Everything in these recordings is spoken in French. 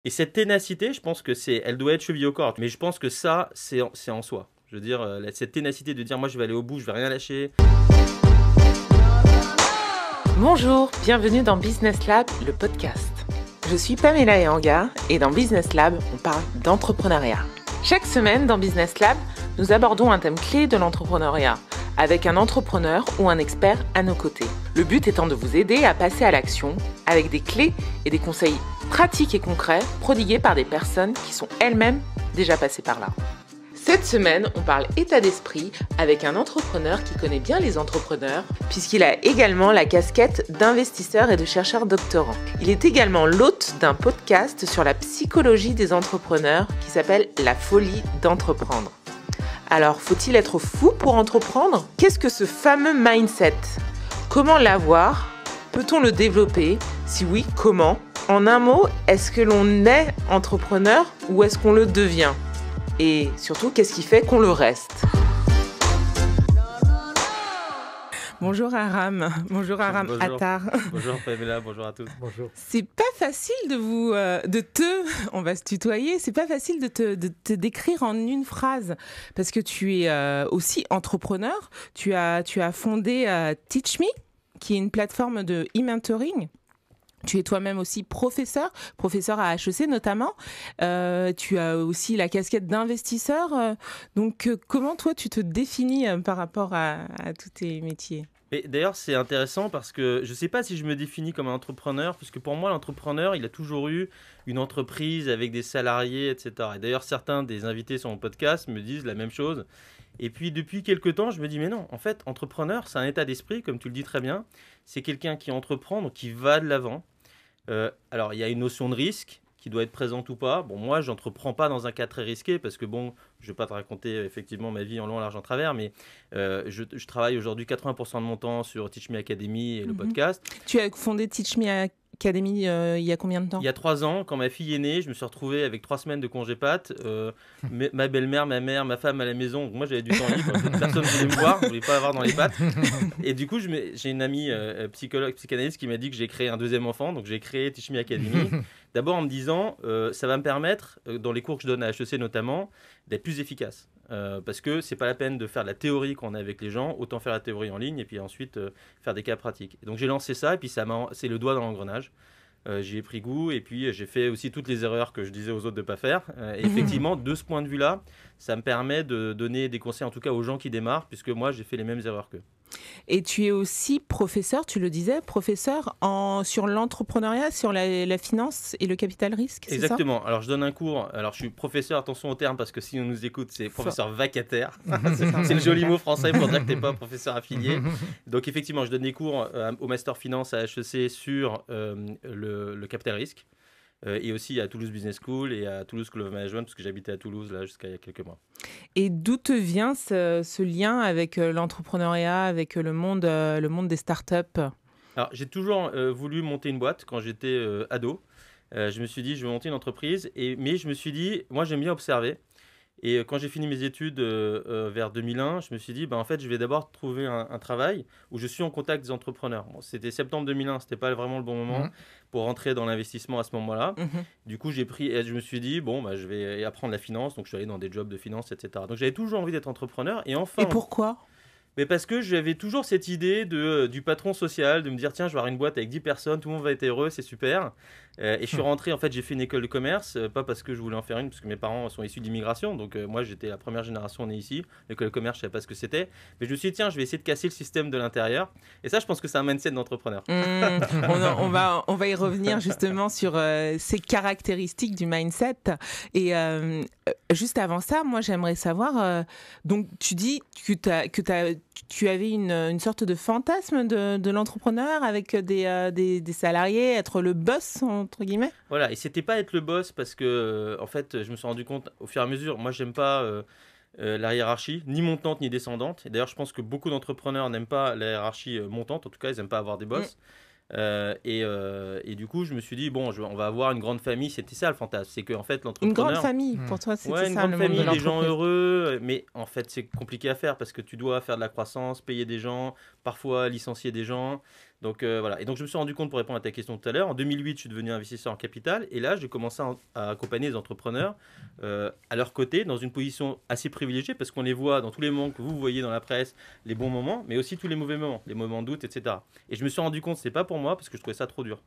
Et cette ténacité, je pense que elle doit être chevillée au corps. Mais je pense que ça, c'est en soi. Je veux dire, cette ténacité de dire, moi, je vais aller au bout, je vais rien lâcher. Bonjour, bienvenue dans Business Lab, le podcast. Je suis Pamela Ehanga et dans Business Lab, on parle d'entrepreneuriat. Chaque semaine dans Business Lab, nous abordons un thème clé de l'entrepreneuriat avec un entrepreneur ou un expert à nos côtés. Le but étant de vous aider à passer à l'action avec des clés et des conseils pratiques et concrets prodigués par des personnes qui sont elles-mêmes déjà passées par là. Cette semaine, on parle état d'esprit avec un entrepreneur qui connaît bien les entrepreneurs puisqu'il a également la casquette d'investisseur et de chercheur doctorant. Il est également l'hôte d'un podcast sur la psychologie des entrepreneurs qui s'appelle La folie d'entreprendre. Alors, faut-il être fou pour entreprendre ? Qu'est-ce que ce fameux mindset ? Comment l'avoir ? Peut-on le développer ? Si oui, comment ? En un mot, est-ce que l'on est entrepreneur ou est-ce qu'on le devient ? Et surtout, qu'est-ce qui fait qu'on le reste ? Bonjour Aram. Bonjour Aram Attar. Bonjour Pamela, bonjour à tous. Bonjour. C'est pas facile on va se tutoyer, c'est pas facile de te décrire en une phrase parce que tu es aussi entrepreneur. Tu as fondé Teach Me, qui est une plateforme de e-mentoring. Tu es toi-même aussi professeur à HEC notamment. Tu as aussi la casquette d'investisseur. Donc, comment toi, tu te définis par rapport à tous tes métiers ? Et d'ailleurs, c'est intéressant parce que je ne sais pas si je me définis comme un entrepreneur, parce que pour moi, l'entrepreneur, il a toujours eu une entreprise avec des salariés, etc. Et d'ailleurs, certains des invités sur mon podcast me disent la même chose. Et puis, depuis quelques temps, je me dis, mais non, en fait, entrepreneur, c'est un état d'esprit, comme tu le dis très bien. C'est quelqu'un qui entreprend, donc qui va de l'avant. Alors, il y a une notion de risque qui doit être présente ou pas. Bon, moi, je n'entreprends pas dans un cas très risqué parce que, bon, je ne vais pas te raconter effectivement ma vie en long, en large, en travers, mais je travaille aujourd'hui 80% de mon temps sur Teach Me Academy et le podcast. Tu as fondé Teach Me Academy il y a combien de temps ? Il y a 3 ans, quand ma fille est née, je me suis retrouvé avec 3 semaines de congé pâtes. Ma belle-mère, ma mère, ma femme à la maison. Donc moi, j'avais du temps libre. Personne ne voulait me voir, je ne voulais pas avoir dans les pattes. Et du coup, j'ai une amie psychologue, psychanalyste qui m'a dit que j'ai créé un deuxième enfant. Donc j'ai créé Teach Me Academy. D'abord en me disant, ça va me permettre, dans les cours que je donne à HEC notamment, d'être plus efficace. Parce que c'est pas la peine de faire de la théorie qu'on a avec les gens, autant faire la théorie en ligne et puis ensuite faire des cas pratiques. Et donc j'ai lancé ça et puis c'est le doigt dans l'engrenage. J'y ai pris goût et puis j'ai fait aussi toutes les erreurs que je disais aux autres de ne pas faire. Et effectivement, de ce point de vue-là, ça me permet de donner des conseils en tout cas aux gens qui démarrent puisque moi j'ai fait les mêmes erreurs qu'eux. Et tu es aussi professeur, tu le disais, professeur sur l'entrepreneuriat, sur la finance et le capital risque, c'est Exactement. ça ? Alors, je donne un cours. Alors, je suis professeur, attention au terme, parce que si on nous écoute, c'est professeur vacataire. C'est le joli mot français pour dire que tu n'es pas professeur affilié. Donc, effectivement, je donne des cours au Master Finance à HEC sur le capital risque. Et aussi à Toulouse Business School et à Toulouse School of Management, parce que j'habitais à Toulouse là, jusqu'à il y a quelques mois. Et d'où te vient ce lien avec l'entrepreneuriat, avec le monde des startups ? Alors, j'ai toujours voulu monter une boîte quand j'étais ado. Je me suis dit, je vais monter une entreprise. Mais je me suis dit, moi, j'aime bien observer. Et quand j'ai fini mes études vers 2001, je me suis dit, en fait, je vais d'abord trouver un travail où je suis en contact des entrepreneurs. Bon, c'était septembre 2001, ce n'était pas vraiment le bon moment pour rentrer dans l'investissement à ce moment-là. Du coup, je me suis dit, je vais apprendre la finance. Donc, je suis allé dans des jobs de finance, etc. Donc, j'avais toujours envie d'être entrepreneur. Et pourquoi ? Mais parce que j'avais toujours cette idée du patron social, de me dire, tiens, je vais avoir une boîte avec 10 personnes, tout le monde va être heureux, c'est super. Et je suis rentré, en fait, j'ai fait une école de commerce, pas parce que je voulais en faire une, parce que mes parents sont issus d'immigration. Donc, moi, j'étais la première génération née ici. L'école de commerce, je ne savais pas ce que c'était. Mais je me suis dit, tiens, je vais essayer de casser le système de l'intérieur. Et ça, je pense que c'est un mindset d'entrepreneur. On va y revenir justement sur ces caractéristiques du mindset. Et juste avant ça, moi, j'aimerais savoir, donc tu dis que tu avais une sorte de fantasme de l'entrepreneur avec des salariés, être le boss, entre guillemets. Voilà, et c'était pas être le boss parce que, en fait, je me suis rendu compte au fur et à mesure, moi, j'aime pas la hiérarchie, ni montante ni descendante. Et d'ailleurs, je pense que beaucoup d'entrepreneurs n'aiment pas la hiérarchie montante, en tout cas, ils n'aiment pas avoir des boss. Et du coup, je me suis dit, on va avoir une grande famille. C'était ça le fantasme, c'est qu'en fait, l'entrepreneur... Une grande famille, pour toi, c'était ça, une grande le famille, monde de des gens l'entreprise. heureux. Mais en fait, c'est compliqué à faire parce que tu dois faire de la croissance, payer des gens, parfois licencier des gens. Donc voilà. Et donc je me suis rendu compte, pour répondre à ta question tout à l'heure, en 2008, je suis devenu investisseur en capital. Et là, j'ai commencé à accompagner les entrepreneurs à leur côté, dans une position assez privilégiée, parce qu'on les voit dans tous les moments que vous voyez dans la presse, les bons moments, mais aussi tous les mauvais moments, les moments de doute, etc. Et je me suis rendu compte que ce n'est pas pour moi, parce que je trouvais ça trop dur.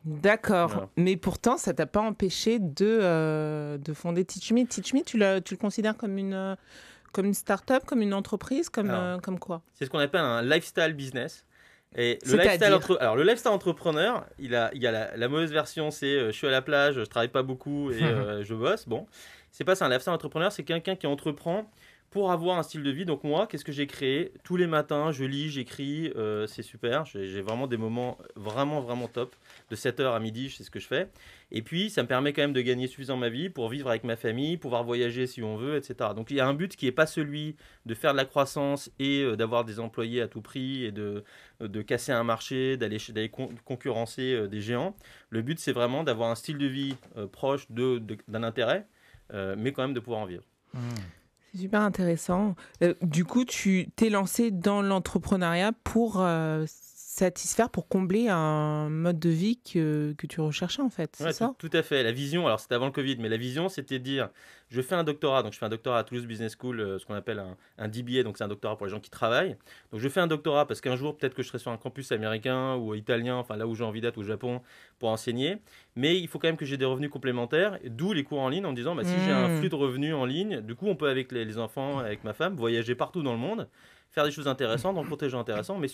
D'accord. Voilà. Mais pourtant, ça t'a pas empêché de fonder TeachMe. TeachMe, tu le considères comme une start-up, comme une entreprise, comme quoi? C'est ce qu'on appelle un lifestyle business. Et C'est-à-dire le lifestyle entrepreneur, il y a la mauvaise version, c'est je suis à la plage, je travaille pas beaucoup et je bosse. Bon, c'est pas ça. Un lifestyle entrepreneur, c'est quelqu'un qui entreprend pour avoir un style de vie. Donc moi, qu'est-ce que j'ai créé? Tous les matins, je lis, j'écris, c'est super. J'ai vraiment des moments vraiment, vraiment top. De 7h à midi, c'est ce que je fais. Et puis, ça me permet quand même de gagner suffisamment ma vie pour vivre avec ma famille, pouvoir voyager si on veut, etc. Donc il y a un but qui n'est pas celui de faire de la croissance et d'avoir des employés à tout prix et de casser un marché, d'aller concurrencer des géants. Le but, c'est vraiment d'avoir un style de vie proche d'un intérêt, mais quand même de pouvoir en vivre. C'est super intéressant. Du coup, tu t'es lancé dans l'entrepreneuriat pour satisfaire, pour combler un mode de vie que tu recherchais en fait, c'est ça? Tout à fait. La vision, alors c'était avant le Covid, mais la vision c'était de dire, je fais un doctorat, donc je fais un doctorat à Toulouse Business School, ce qu'on appelle un DBA, donc c'est un doctorat pour les gens qui travaillent. Donc je fais un doctorat parce qu'un jour peut-être que je serai sur un campus américain ou italien, enfin là où j'ai envie d'être, au Japon, pour enseigner. Mais il faut quand même que j'ai des revenus complémentaires, d'où les cours en ligne en me disant, si j'ai un flux de revenus en ligne, du coup on peut avec les enfants, avec ma femme, voyager partout dans le monde, faire des choses intéressantes, rencontrer des gens intéressants, mais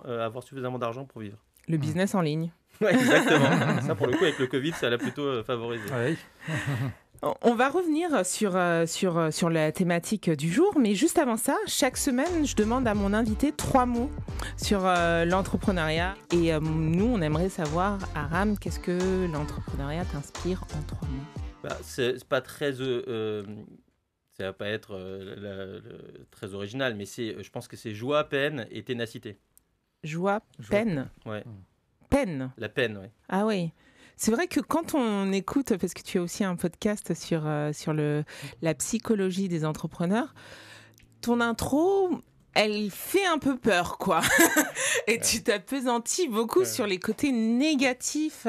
avoir suffisamment d'argent pour vivre. Le business en ligne. Ouais, exactement. Ça, pour le coup, avec le Covid, ça l'a plutôt favorisé. Oui. On va revenir sur la thématique du jour, mais juste avant ça, chaque semaine, je demande à mon invité 3 mots sur l'entrepreneuriat. Et nous, on aimerait savoir, Aram, qu'est-ce que l'entrepreneuriat t'inspire en 3 mots? C'est pas très... ça va pas être très original, mais je pense que c'est joie, peine et ténacité. Joie, peine. Ouais. Peine. La peine, oui. Ah oui. C'est vrai que quand on écoute, parce que tu as aussi un podcast sur la psychologie des entrepreneurs, ton intro, elle fait un peu peur, quoi. Et tu t'appesantis beaucoup sur les côtés négatifs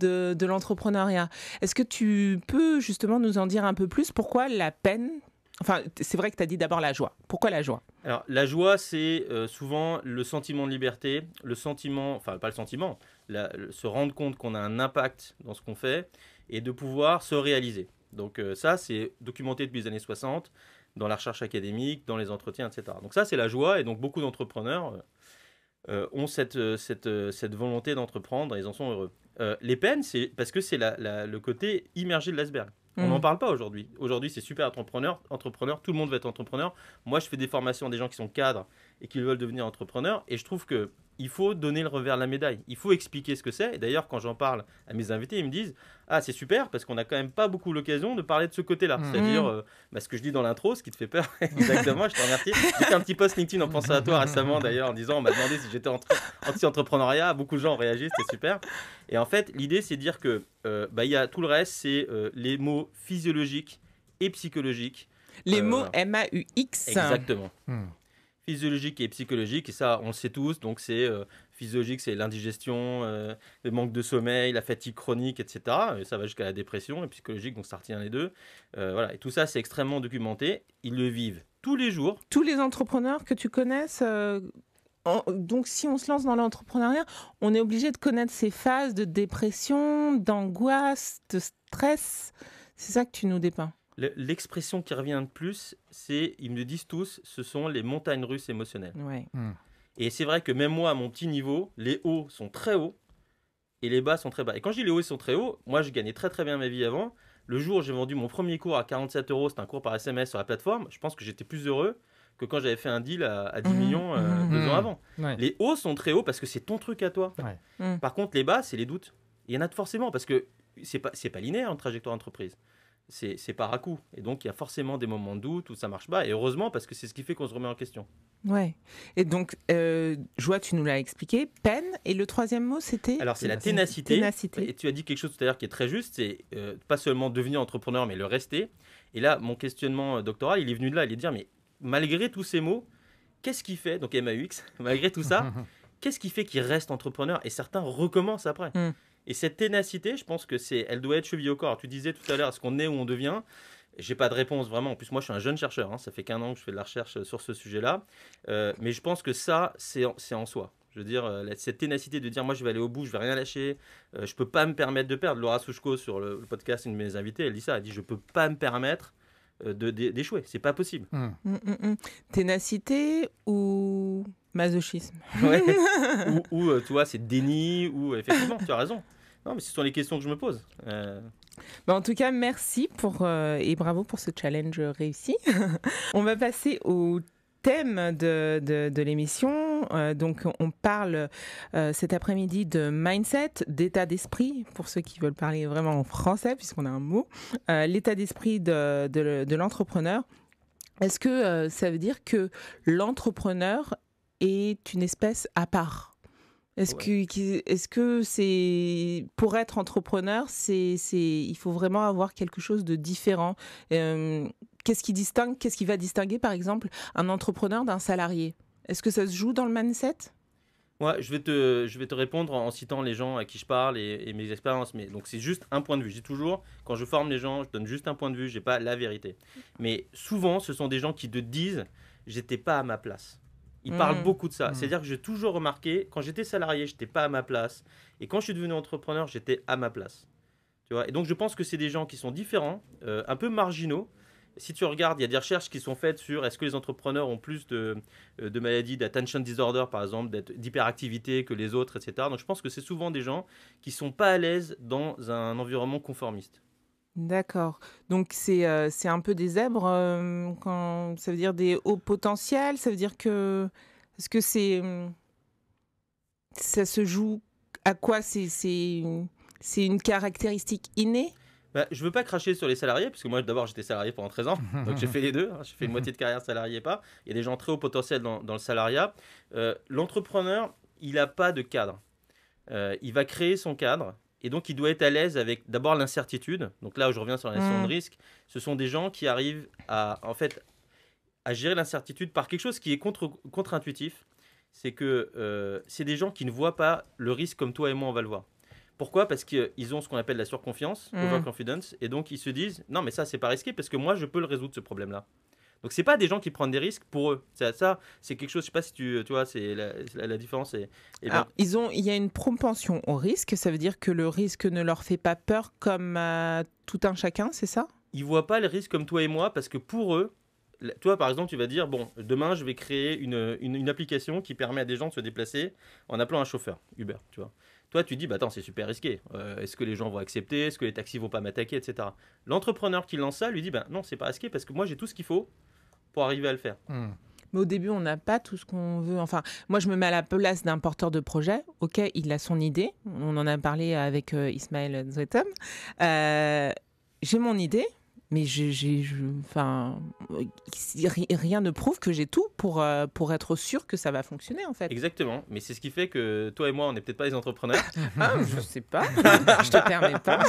de l'entrepreneuriat. Est-ce que tu peux justement nous en dire un peu plus? Pourquoi la peine? Enfin, c'est vrai que tu as dit d'abord la joie. Pourquoi la joie? Alors, la joie, c'est souvent le sentiment de liberté, se rendre compte qu'on a un impact dans ce qu'on fait et de pouvoir se réaliser. Donc ça, c'est documenté depuis les années 60 dans la recherche académique, dans les entretiens, etc. Donc ça, c'est la joie et donc beaucoup d'entrepreneurs ont cette volonté d'entreprendre et ils en sont heureux. Les peines, c'est parce que c'est le côté immergé de l'iceberg. On n'en parle pas aujourd'hui. Aujourd'hui, c'est super entrepreneur, tout le monde veut être entrepreneur. Moi, je fais des formations à des gens qui sont cadres et qui veulent devenir entrepreneurs. Et je trouve qu'il faut donner le revers de la médaille. Il faut expliquer ce que c'est. Et d'ailleurs, quand j'en parle à mes invités, ils me disent « Ah, c'est super parce qu'on n'a quand même pas beaucoup l'occasion de parler de ce côté-là. C'est-à-dire, ce que je dis dans l'intro, ce qui te fait peur. Exactement, je te remercie. J'ai fait un petit post LinkedIn en pensant à toi récemment, d'ailleurs, en disant, on m'a demandé si j'étais anti-entrepreneuriat. Beaucoup de gens ont réagi, c'était super. Et en fait, l'idée, c'est de dire que y a tout le reste, c'est les mots physiologiques et psychologiques. Les mots MAUX. Exactement. Physiologique et psychologique, et ça, on le sait tous. Donc, c'est physiologique, c'est l'indigestion, le manque de sommeil, la fatigue chronique, etc. Et ça va jusqu'à la dépression. Et psychologique, donc ça retient les deux. Voilà. Et tout ça, c'est extrêmement documenté. Ils le vivent tous les jours. Tous les entrepreneurs que tu connaisses donc, si on se lance dans l'entrepreneuriat, on est obligé de connaître ces phases de dépression, d'angoisse, de stress. C'est ça que tu nous dépeins. L'expression qui revient de plus, c'est, ils me le disent tous, ce sont les montagnes russes émotionnelles. Ouais. Et c'est vrai que même moi, à mon petit niveau, les hauts sont très hauts et les bas sont très bas. Et quand je dis les hauts sont très hauts, moi, je gagnais très très bien ma vie avant. Le jour où j'ai vendu mon premier cours à 47 €, c'était un cours par SMS sur la plateforme, je pense que j'étais plus heureux que quand j'avais fait un deal à 10 millions 2 ans avant. Ouais. Les hauts sont très hauts parce que c'est ton truc à toi. Ouais. Par contre, les bas, c'est les doutes. Il y en a forcément parce que c'est pas linéaire une trajectoire d'entreprise. C'est par à-coup. Et donc, il y a forcément des moments de doute où ça marche pas. Et heureusement, parce que c'est ce qui fait qu'on se remet en question. Ouais. Et donc, joie, tu nous l'as expliqué. Peine. Et le troisième mot, c'était? Alors, c'est la ténacité. Et tu as dit quelque chose tout à l'heure qui est très juste. C'est pas seulement devenir entrepreneur, mais le rester. Et là, mon questionnement doctoral, il est venu de là. Il est de dire, mais malgré tous ces mots, qu'est-ce qui fait, donc MAUX, malgré tout ça, qu'est-ce qui fait qu'ils restent entrepreneurs et certains recommencent après. Et cette ténacité, je pense que elle doit être chevillée au corps. Tu disais tout à l'heure, est-ce qu'on est où on devient ? J'ai pas de réponse vraiment. En plus, moi, je suis un jeune chercheur. Ça fait qu'1 an que je fais de la recherche sur ce sujet-là. Mais je pense que ça, c'est en soi. Je veux dire, cette ténacité de dire, moi, je vais aller au bout, je vais rien lâcher. Je peux pas me permettre de perdre. Laura Souchko, sur le podcast, une de mes invités, elle dit ça. Elle dit, je peux pas me permettre d'échouer. C'est pas possible. Ténacité ou masochisme? Ouais. ou tu vois, c'est déni. Ou effectivement, tu as raison. Non, mais ce sont les questions que je me pose. En tout cas, merci et bravo pour ce challenge réussi. On va passer au thème de l'émission. Donc, on parle cet après-midi de mindset, d'état d'esprit, pour ceux qui veulent parler vraiment en français, puisqu'on a un mot. L'état d'esprit de l'entrepreneur. Est-ce que ça veut dire que l'entrepreneur est une espèce à part ? Est-ce que c'est pour être entrepreneur, il faut vraiment avoir quelque chose de différent. Qu'est-ce qui va distinguer par exemple un entrepreneur d'un salarié? Est-ce que ça se joue dans le mindset? Ouais, je vais te répondre en citant les gens à qui je parle et mes expériences. Mais donc c'est juste un point de vue. Je dis toujours, quand je forme les gens, je donne juste un point de vue. J'ai pas la vérité. Mais souvent, ce sont des gens qui te disent, j'étais pas à ma place. Ils parlent beaucoup de ça. C'est-à-dire que j'ai toujours remarqué, quand j'étais salarié, je n'étais pas à ma place. Et quand je suis devenu entrepreneur, j'étais à ma place. Tu vois ? Et donc, je pense que c'est des gens qui sont différents, un peu marginaux. Si tu regardes, il y a des recherches qui sont faites sur est-ce que les entrepreneurs ont plus de maladies d'attention disorder, par exemple, d'hyperactivité que les autres, etc. Donc, je pense que c'est souvent des gens qui ne sont pas à l'aise dans un environnement conformiste. D'accord. Donc, c'est un peu des zèbres, ça veut dire des hauts potentiels, ça veut dire que... Est-ce que ça se joue à quoi? C'est une caractéristique innée? Je ne veux pas cracher sur les salariés, parce que moi, d'abord, j'étais salarié pendant 13 ans, donc j'ai fait les deux. J'ai fait une moitié de carrière salarié et pas. Il y a des gens très haut potentiel dans le salariat. L'entrepreneur, il n'a pas de cadre. Il va créer son cadre. Et donc, il doit être à l'aise avec d'abord l'incertitude. Donc là où je reviens sur la gestion de risque, ce sont des gens qui arrivent à gérer l'incertitude par quelque chose qui est contre-intuitif. C'est que c'est des gens qui ne voient pas le risque comme toi et moi, on va le voir. Pourquoi ? Parce qu'ils ont ce qu'on appelle la surconfiance, overconfidence. Et donc, ils se disent, non, mais ça, c'est pas risqué parce que moi, je peux le résoudre, ce problème-là. Donc, c'est pas des gens qui prennent des risques pour eux. Ça c'est quelque chose, je sais pas si tu vois, c'est la différence. Alors, il y a une propension au risque. Ça veut dire que le risque ne leur fait pas peur comme tout un chacun, c'est ça ? Ils voient pas le risque comme toi et moi parce que pour eux, toi, par exemple, tu vas dire, bon, demain, je vais créer une application qui permet à des gens de se déplacer en appelant un chauffeur, Uber, tu vois. Toi, tu dis, bah attends, c'est super risqué. Est-ce que les gens vont accepter ? Est-ce que les taxis vont pas m'attaquer, etc. L'entrepreneur qui lance ça lui dit, bah non, c'est pas risqué parce que moi, j'ai tout ce qu'il faut pour arriver à le faire. Mais au début, on n'a pas tout ce qu'on veut. Enfin, moi, je me mets à la place d'un porteur de projet. OK, il a son idée. On en a parlé avec Ismaël Zouetom. J'ai mon idée, mais rien ne prouve que j'ai tout pour être sûr que ça va fonctionner, en fait. Exactement. Mais c'est ce qui fait que toi et moi, on n'est peut-être pas des entrepreneurs. Je sais pas. Je te permets pas.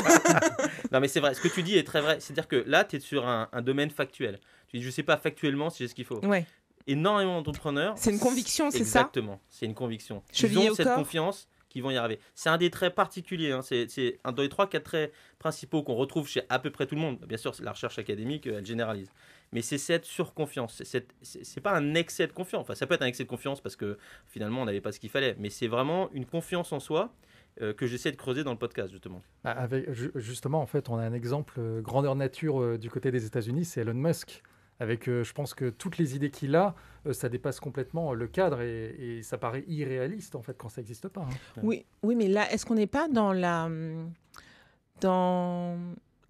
Non, mais c'est vrai. Ce que tu dis est très vrai. C'est-à-dire que là, tu es sur un domaine factuel. Tu dis, je sais pas factuellement si j'ai ce qu'il faut. Ouais. Énormément d'entrepreneurs. C'est une conviction, c'est ça ? Exactement. C'est une conviction. Chevillé Ils ont au cette corps. confiance qu'ils vont y arriver. C'est un des traits particuliers. C'est un dans les 3-4 traits principaux qu'on retrouve chez à peu près tout le monde. Bien sûr, la recherche académique, elle généralise. Mais c'est cette surconfiance. C'est pas un excès de confiance. Enfin, ça peut être un excès de confiance parce que finalement, on n'avait pas ce qu'il fallait. Mais c'est vraiment une confiance en soi que j'essaie de creuser dans le podcast, justement. Justement, en fait, on a un exemple grandeur nature du côté des États-Unis, c'est Elon Musk. Avec, je pense que toutes les idées qu'il a, ça dépasse complètement le cadre et ça paraît irréaliste, en fait, quand ça n'existe pas. Oui, mais là, est-ce qu'on n'est pas dans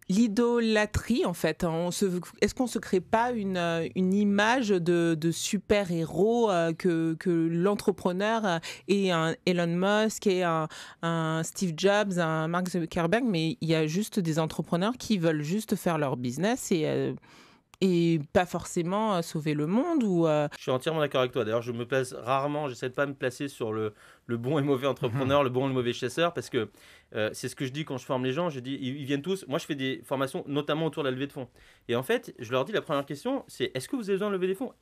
l'idolâtrie, en fait? Est-ce qu'on ne se crée pas une image de super-héros que l'entrepreneur est un Elon Musk, et un Steve Jobs, un Mark Zuckerberg, mais il y a juste des entrepreneurs qui veulent juste faire leur business et... et pas forcément sauver le monde ou Je suis entièrement d'accord avec toi. D'ailleurs, je me place rarement, j'essaie de pas me placer sur le bon et mauvais entrepreneur, le bon et le mauvais chasseur, parce que c'est ce que je dis quand je forme les gens. Je dis, ils viennent tous. Moi, je fais des formations, notamment autour de la levée de fonds. Et en fait, je leur dis, la première question, c'est est-ce que vous avez besoin de lever des fonds?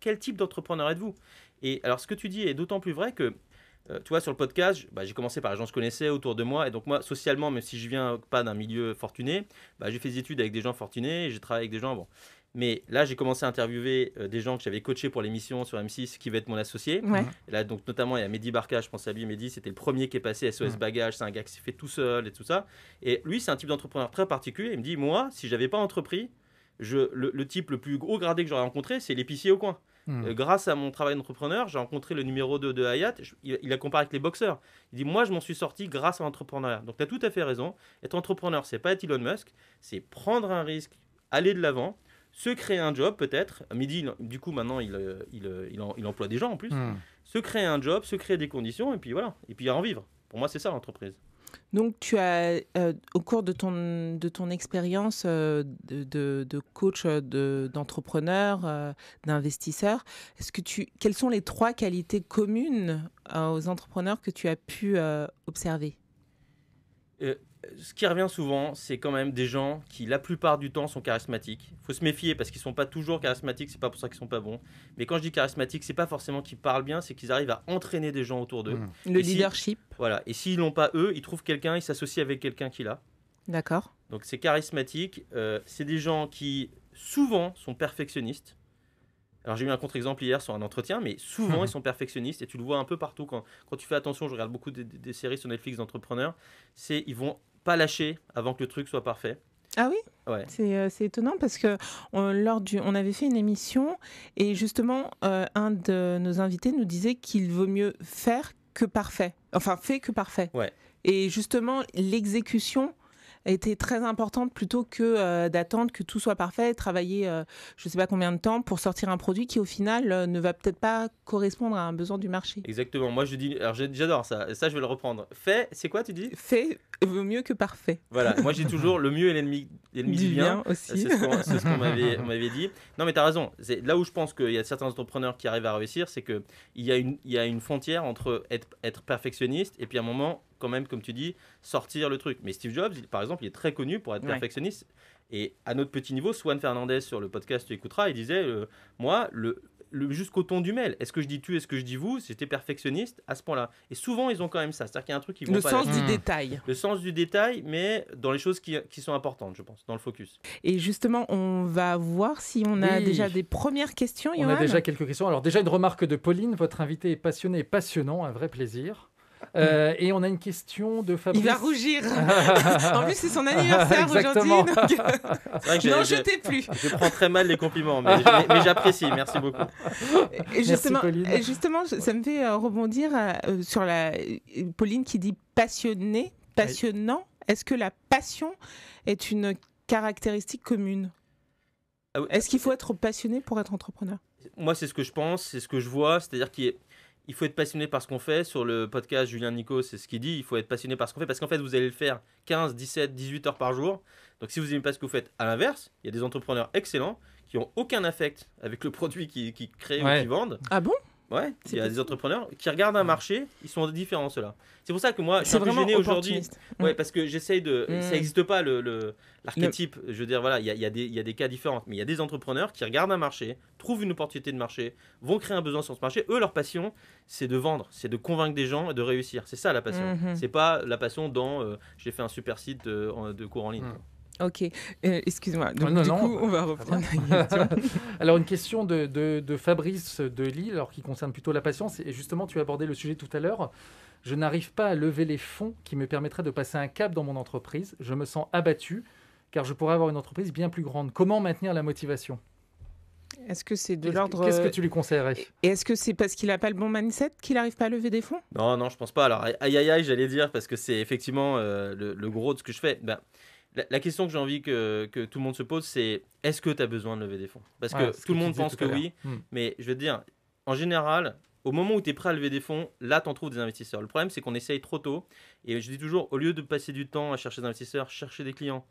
Quel type d'entrepreneur êtes-vous? Et alors, ce que tu dis est d'autant plus vrai que tu vois, sur le podcast, j'ai commencé par les gens que je connaissais autour de moi. Et donc, moi, socialement, même si je viens pas d'un milieu fortuné, j'ai fait des études avec des gens fortunés et j'ai travaillé avec des gens. Bon. Mais là, j'ai commencé à interviewer des gens que j'avais coachés pour l'émission sur M6 qui va être mon associé. Ouais. Et là, donc, notamment, il y a Mehdi Barka, je pense à lui. Mehdi, c'était le premier qui est passé SOS Bagages. C'est un gars qui s'est fait tout seul et tout ça. Et lui, c'est un type d'entrepreneur très particulier. Il me dit, moi, si j'avais pas entrepris, le type le plus haut gradé que j'aurais rencontré, c'est l'épicier au coin. Grâce à mon travail d'entrepreneur, j'ai rencontré le numéro 2 de Hayat. Il a comparé avec les boxeurs. Il dit, moi, je m'en suis sorti grâce à l'entrepreneuriat. Donc, tu as tout à fait raison. Être entrepreneur, c'est pas être Elon Musk. C'est prendre un risque, aller de l'avant, se créer un job peut-être. Mehdi, du coup, maintenant, il emploie des gens en plus. Se créer un job, se créer des conditions, et puis voilà. Et puis en vivre. Pour moi, c'est ça l'entreprise. Donc, tu as, au cours de ton expérience de coach, d'entrepreneur, d'investisseur, quelles sont les 3 qualités communes aux entrepreneurs que tu as pu observer? Ce qui revient souvent, c'est quand même des gens qui, la plupart du temps, sont charismatiques. Il faut se méfier parce qu'ils ne sont pas toujours charismatiques, c'est pas pour ça qu'ils ne sont pas bons. Mais quand je dis charismatiques, c'est pas forcément qu'ils parlent bien, c'est qu'ils arrivent à entraîner des gens autour d'eux. Le leadership. Voilà. Et s'ils l'ont pas eux, ils trouvent quelqu'un, ils s'associent avec quelqu'un qui l'a. D'accord. Donc c'est charismatique. C'est des gens qui, souvent, sont perfectionnistes. Alors j'ai eu un contre-exemple hier sur un entretien, mais souvent ils sont perfectionnistes et tu le vois un peu partout quand tu fais attention. Je regarde beaucoup des séries sur Netflix d'entrepreneurs. Ils vont pas lâcher avant que le truc soit parfait. Ah oui? Ouais. C'est étonnant parce que on avait fait une émission et justement un de nos invités nous disait qu'il vaut mieux faire que parfait. Enfin, fait que parfait. Ouais. Et justement, l'exécution était très importante plutôt que d'attendre que tout soit parfait, travailler je ne sais pas combien de temps pour sortir un produit qui au final ne va peut-être pas correspondre à un besoin du marché. Exactement. Moi je dis, alors j'adore ça. Ça je vais le reprendre. Fait, c'est quoi tu dis? Fait vaut mieux que parfait. Voilà. Moi je dis toujours le mieux est l'ennemi du bien aussi. C'est ce qu'on m'avait dit. Non mais tu as raison. C'est là où je pense qu'il y a certains entrepreneurs qui arrivent à réussir, c'est qu'il y a une frontière entre être perfectionniste et puis à un moment quand même, comme tu dis, sortir le truc. Mais Steve Jobs, par exemple, il est très connu pour être perfectionniste. Et à notre petit niveau, Swan Fernandez, sur le podcast, tu écouteras, il disait, moi, jusqu'au ton du mail, est-ce que je dis tu, est-ce que je dis vous, j'étais perfectionniste à ce point-là. Et souvent, ils ont quand même ça. C'est-à-dire qu'il y a un truc qui vont le pas sens du détail. Le sens du détail, mais dans les choses qui sont importantes, je pense, dans le focus. Et justement, on va voir si on a déjà des premières questions, On a déjà quelques questions. Alors déjà, une remarque de Pauline, votre invité est passionné et passionnant, un vrai plaisir. Et on a une question de Fabrice. Il va rougir. En plus, c'est son anniversaire aujourd'hui. N'en jetez plus. Je prends très mal les compliments, mais j'apprécie. Merci beaucoup. Et justement, ça me fait rebondir sur Pauline qui dit passionné, passionnant. Est-ce que la passion est une caractéristique commune? Est-ce qu'il faut être passionné pour être entrepreneur? Moi, c'est ce que je pense, c'est ce que je vois. C'est-à-dire qu'il faut être passionné par ce qu'on fait. Sur le podcast, Julien Nico, c'est ce qu'il dit. Il faut être passionné par ce qu'on fait parce qu'en fait, vous allez le faire 15, 17, 18 heures par jour. Donc, si vous n'aimez pas ce que vous faites, à l'inverse, il y a des entrepreneurs excellents qui n'ont aucun affect avec le produit qu'ils créent ou qu'ils vendent. Ah bon? Ouais, il y a des entrepreneurs qui regardent un marché, ils sont différents ceux-là. C'est pour ça que moi, je suis un peu gêné aujourd'hui. Ouais, parce que j'essaye de. Ça n'existe pas l'archétype. Je veux dire, voilà, il y a des cas différents. Mais il y a des entrepreneurs qui regardent un marché, trouvent une opportunité de marché, vont créer un besoin sur ce marché. Eux, leur passion, c'est de vendre, c'est de convaincre des gens et de réussir. C'est ça la passion. C'est pas la passion dans j'ai fait un super site de cours en ligne. Ok, excuse-moi. Donc, du coup, on va reprendre la question. Alors, une question de Fabrice de Lille, alors, qui concerne plutôt la patience. Et justement, tu as abordé le sujet tout à l'heure. Je n'arrive pas à lever les fonds qui me permettraient de passer un cap dans mon entreprise. Je me sens abattu, car je pourrais avoir une entreprise bien plus grande. Comment maintenir la motivation ? Est-ce que c'est de l'ordre... Qu'est-ce que tu lui conseillerais ? Et est-ce que c'est parce qu'il n'a pas le bon mindset qu'il n'arrive pas à lever des fonds ? Non, je pense pas. Alors, aïe, j'allais dire, parce que c'est effectivement le gros de ce que je fais. La question que j'ai envie que tout le monde se pose, c'est est-ce que tu as besoin de lever des fonds ? Parce que tout le monde pense que oui, mais je veux te dire, en général, au moment où tu es prêt à lever des fonds, là, tu en trouves des investisseurs. Le problème, c'est qu'on essaye trop tôt. Et je dis toujours, au lieu de passer du temps à chercher des investisseurs, chercher des clients.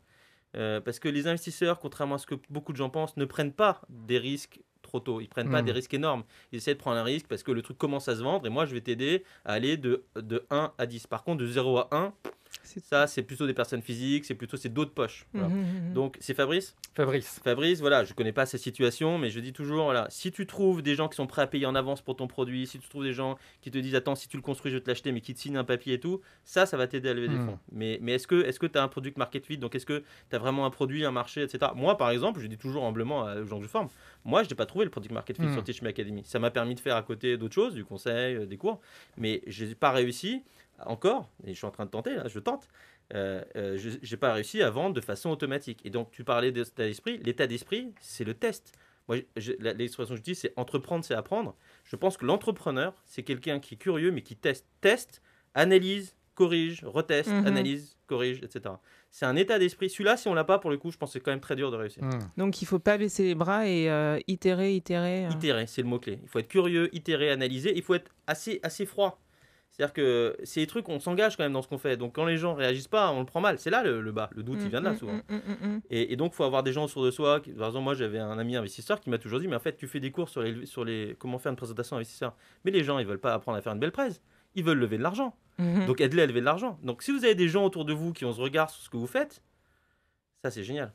Parce que les investisseurs, contrairement à ce que beaucoup de gens pensent, ne prennent pas des risques trop tôt. Ils prennent pas des risques énormes. Ils essaient de prendre un risque parce que le truc commence à se vendre et moi, je vais t'aider à aller de 1 à 10. Par contre, de 0 à 1, ça, c'est plutôt des personnes physiques, c'est d'autres poches. Voilà. Donc, c'est Fabrice ? Fabrice, voilà, je ne connais pas sa situation, mais je dis toujours, voilà, si tu trouves des gens qui sont prêts à payer en avance pour ton produit, si tu trouves des gens qui te disent, attends, si tu le construis, je vais te l'acheter, mais qui te signent un papier et tout, ça va t'aider à lever des fonds. Mais est-ce que tu as un produit market fit ? Donc, est-ce que tu as vraiment un produit, un marché, etc. Moi, par exemple, je dis toujours humblement aux gens que je forme, moi, je n'ai pas trouvé le produit market fit sur Teach Me Academy. Ça m'a permis de faire à côté d'autres choses, du conseil, des cours, mais je n'ai pas réussi encore, et je suis en train de tenter, là, je tente. Je n'ai pas réussi à vendre de façon automatique. Et donc, tu parlais d'état d'esprit. L'état d'esprit, c'est le test. Moi, l'expression que je dis, c'est entreprendre, c'est apprendre. Je pense que l'entrepreneur, c'est quelqu'un qui est curieux, mais qui teste, analyse, corrige, reteste, analyse, corrige, etc. C'est un état d'esprit. Celui-là, si on l'a pas, pour le coup, je pense que c'est quand même très dur de réussir. Donc, il ne faut pas baisser les bras et itérer. Itérer, c'est le mot-clé. Il faut être curieux, itérer, analyser. Il faut être assez froid. C'est-à-dire que c'est des trucs, on s'engage quand même dans ce qu'on fait. Donc quand les gens réagissent pas, on le prend mal. C'est là le bas. Le doute, il vient de là souvent. Et donc, il faut avoir des gens autour de soi. Par exemple, moi, j'avais un ami investisseur qui m'a toujours dit, mais en fait, tu fais des cours sur les comment faire une présentation investisseur. Mais les gens, ils veulent pas apprendre à faire une belle presse. Ils veulent lever de l'argent. Donc, aide-les à lever de l'argent. Donc, si vous avez des gens autour de vous qui ont ce regard sur ce que vous faites, ça, c'est génial.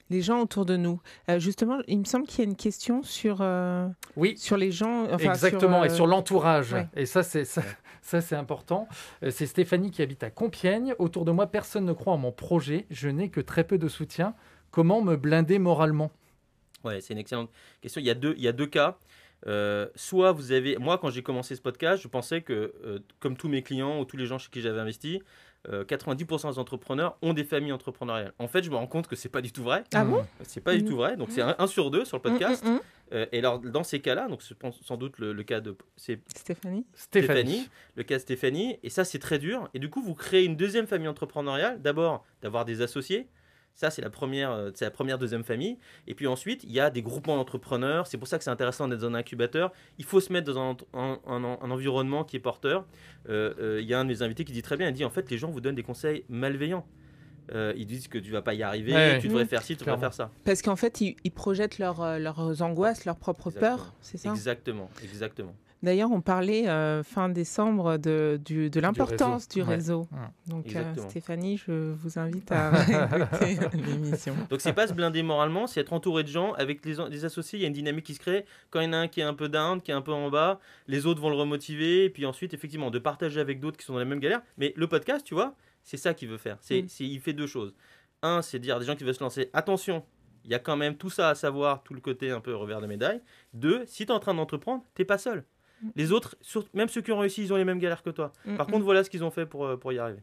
Les gens autour de nous. Justement, il me semble qu'il y a une question sur les gens. Enfin, exactement, et sur l'entourage. Ouais. Et ça, c'est important. C'est Stéphanie qui habite à Compiègne. Autour de moi, personne ne croit en mon projet. Je n'ai que très peu de soutien. Comment me blinder moralement ? Ouais, c'est une excellente question. Il y a deux cas. Soit vous avez... Moi, quand j'ai commencé ce podcast, je pensais que, comme tous mes clients ou tous les gens chez qui j'avais investi, 90% des entrepreneurs ont des familles entrepreneuriales. En fait, je me rends compte que c'est pas du tout vrai. Ah bon ? C'est pas du tout vrai. Donc, c'est 1 sur 2 sur le podcast. Et alors, dans ces cas-là, donc je pense sans doute le cas de Stéphanie, le cas de Stéphanie. Et ça, c'est très dur. Et du coup, vous créez une deuxième famille entrepreneuriale. D'abord, d'avoir des associés. Ça, c'est la première, deuxième famille. Et puis ensuite, il y a des groupements d'entrepreneurs. C'est pour ça que c'est intéressant d'être dans un incubateur. Il faut se mettre dans un environnement qui est porteur. Il y a un de mes invités qui dit très bien, il dit en fait, les gens vous donnent des conseils malveillants. Ils disent que tu ne vas pas y arriver, tu devrais faire ci, tu devrais faire ça. Parce qu'en fait, ils projettent leurs angoisses, leurs propres peurs, c'est ça ? Exactement. D'ailleurs, on parlait fin décembre de l'importance du réseau. Donc, Stéphanie, je vous invite à écouter l'émission. Donc, c'est pas se blinder moralement, c'est être entouré de gens. Avec les associés, il y a une dynamique qui se crée. Quand il y en a un qui est un peu down, qui est un peu en bas, les autres vont le remotiver. Et puis ensuite, effectivement, de partager avec d'autres qui sont dans la même galère. Mais le podcast, tu vois, c'est ça qu'il veut faire. Il fait deux choses. Un, c'est dire à des gens qui veulent se lancer, attention, il y a quand même tout ça à savoir, tout le côté un peu revers de médaille. Deux, si tu es en train d'entreprendre, tu n'es pas seul. Les autres, même ceux qui ont réussi, ils ont les mêmes galères que toi. Par contre, voilà ce qu'ils ont fait pour y arriver.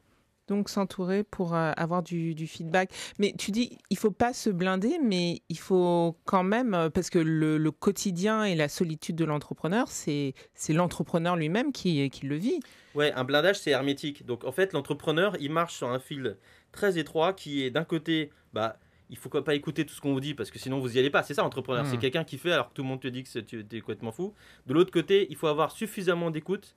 Donc, s'entourer pour avoir du feedback. Mais tu dis, il ne faut pas se blinder, mais il faut quand même, parce que le quotidien et la solitude de l'entrepreneur, c'est l'entrepreneur lui-même qui le vit. Ouais, un blindage, c'est hermétique. Donc, en fait, l'entrepreneur, il marche sur un fil très étroit qui est d'un côté... il ne faut pas écouter tout ce qu'on vous dit parce que sinon vous n'y allez pas. C'est ça, entrepreneur. C'est quelqu'un qui fait alors que tout le monde te dit que tu es complètement fou. De l'autre côté, il faut avoir suffisamment d'écoute.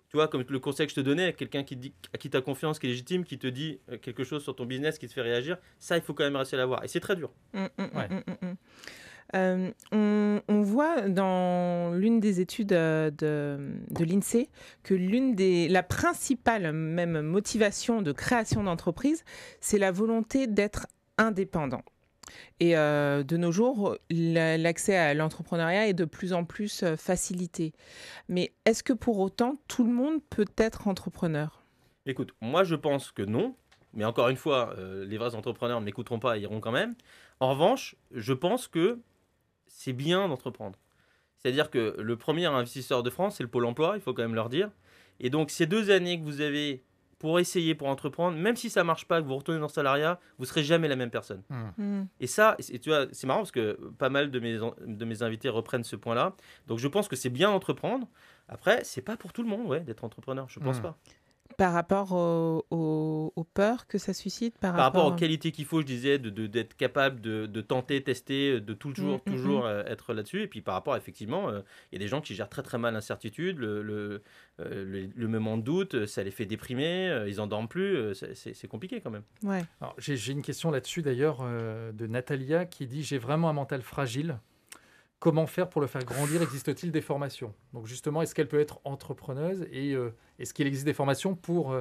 Tu vois, comme le conseil que je te donnais, quelqu'un à qui tu as confiance, qui est légitime, qui te dit quelque chose sur ton business, qui te fait réagir. Ça, il faut quand même réussir à l'avoir. Et c'est très dur. On voit dans l'une des études de l'INSEE que la principale même motivation de création d'entreprise, c'est la volonté d'être indépendant. Et de nos jours, l'accès à l'entrepreneuriat est de plus en plus facilité. Mais est-ce que pour autant, tout le monde peut être entrepreneur ? Écoute, moi je pense que non. Mais encore une fois, les vrais entrepreneurs ne m'écouteront pas et iront quand même. En revanche, je pense que c'est bien d'entreprendre. C'est-à-dire que le premier investisseur de France, c'est le Pôle emploi, il faut quand même leur dire. Et donc, ces 2 années que vous avez pour entreprendre, même si ça ne marche pas, que vous retournez dans le salariat, vous ne serez jamais la même personne. Et ça, tu vois, c'est marrant parce que pas mal de mes invités reprennent ce point-là. Donc, je pense que c'est bien d'entreprendre. Après, ce n'est pas pour tout le monde d'être entrepreneur, je ne pense pas. Par rapport aux peurs que ça suscite, Par rapport aux qualités qu'il faut, je disais, d'être capable de tenter, tester, de toujours être là-dessus. Et puis par rapport, effectivement, il y a des gens qui gèrent très très mal l'incertitude, le moment de doute, ça les fait déprimer, ils en dorment plus, c'est compliqué quand même. Ouais. Alors, j'ai une question là-dessus d'ailleurs de Natalia qui dit « J'ai vraiment un mental fragile. Comment faire pour le faire grandir? Existe-t-il des formations ?» Donc justement, est-ce qu'elle peut être entrepreneuse et est-ce qu'il existe des formations pour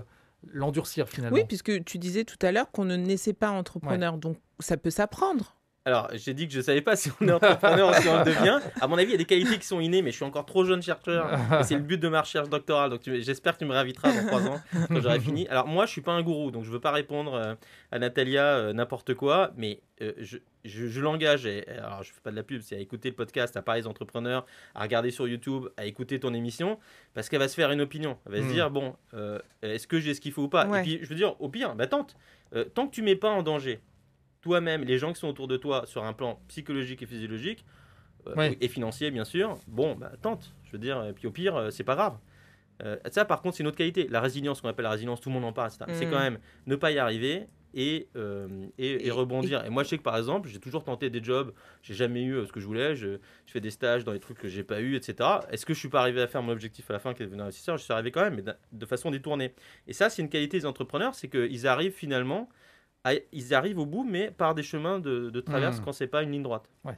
l'endurcir finalement? Oui, puisque tu disais tout à l'heure qu'on ne naissait pas entrepreneur, donc ça peut s'apprendre. Alors, j'ai dit que je ne savais pas si on est entrepreneur ou si on le devient. À mon avis, il y a des qualités qui sont innées, mais je suis encore trop jeune chercheur. Et c'est le but de ma recherche doctorale. Donc, j'espère que tu me réinviteras dans 3 ans quand j'aurai fini. Alors, moi, je ne suis pas un gourou, donc je ne veux pas répondre à Natalia n'importe quoi, mais je l'engage. Alors, je ne fais pas de la pub, c'est à écouter le podcast, à parler des entrepreneurs, à regarder sur YouTube, à écouter ton émission, parce qu'elle va se faire une opinion. Elle va se dire, bon, est-ce que j'ai ce qu'il faut ou pas? Ouais. Et puis, je veux dire, au pire, tente. Tant que tu ne mets pas en danger toi-même, les gens qui sont autour de toi sur un plan psychologique et physiologique et financier bien sûr, tente, je veux dire, et puis au pire, c'est pas grave. Ça par contre c'est une autre qualité, la résilience, qu'on appelle la résilience, tout le monde en parle, etc. C'est quand même ne pas y arriver et rebondir. Et moi je sais que par exemple, j'ai toujours tenté des jobs, j'ai jamais eu ce que je voulais, je fais des stages dans des trucs que j'ai pas eu, etc. Est-ce que je suis pas arrivé à faire mon objectif à la fin qui est de devenir investisseur? Je suis arrivé quand même, mais de façon détournée. Et ça c'est une qualité des entrepreneurs, c'est qu'ils arrivent finalement ils arrivent au bout, mais par des chemins de traverse quand c'est pas une ligne droite. Ouais.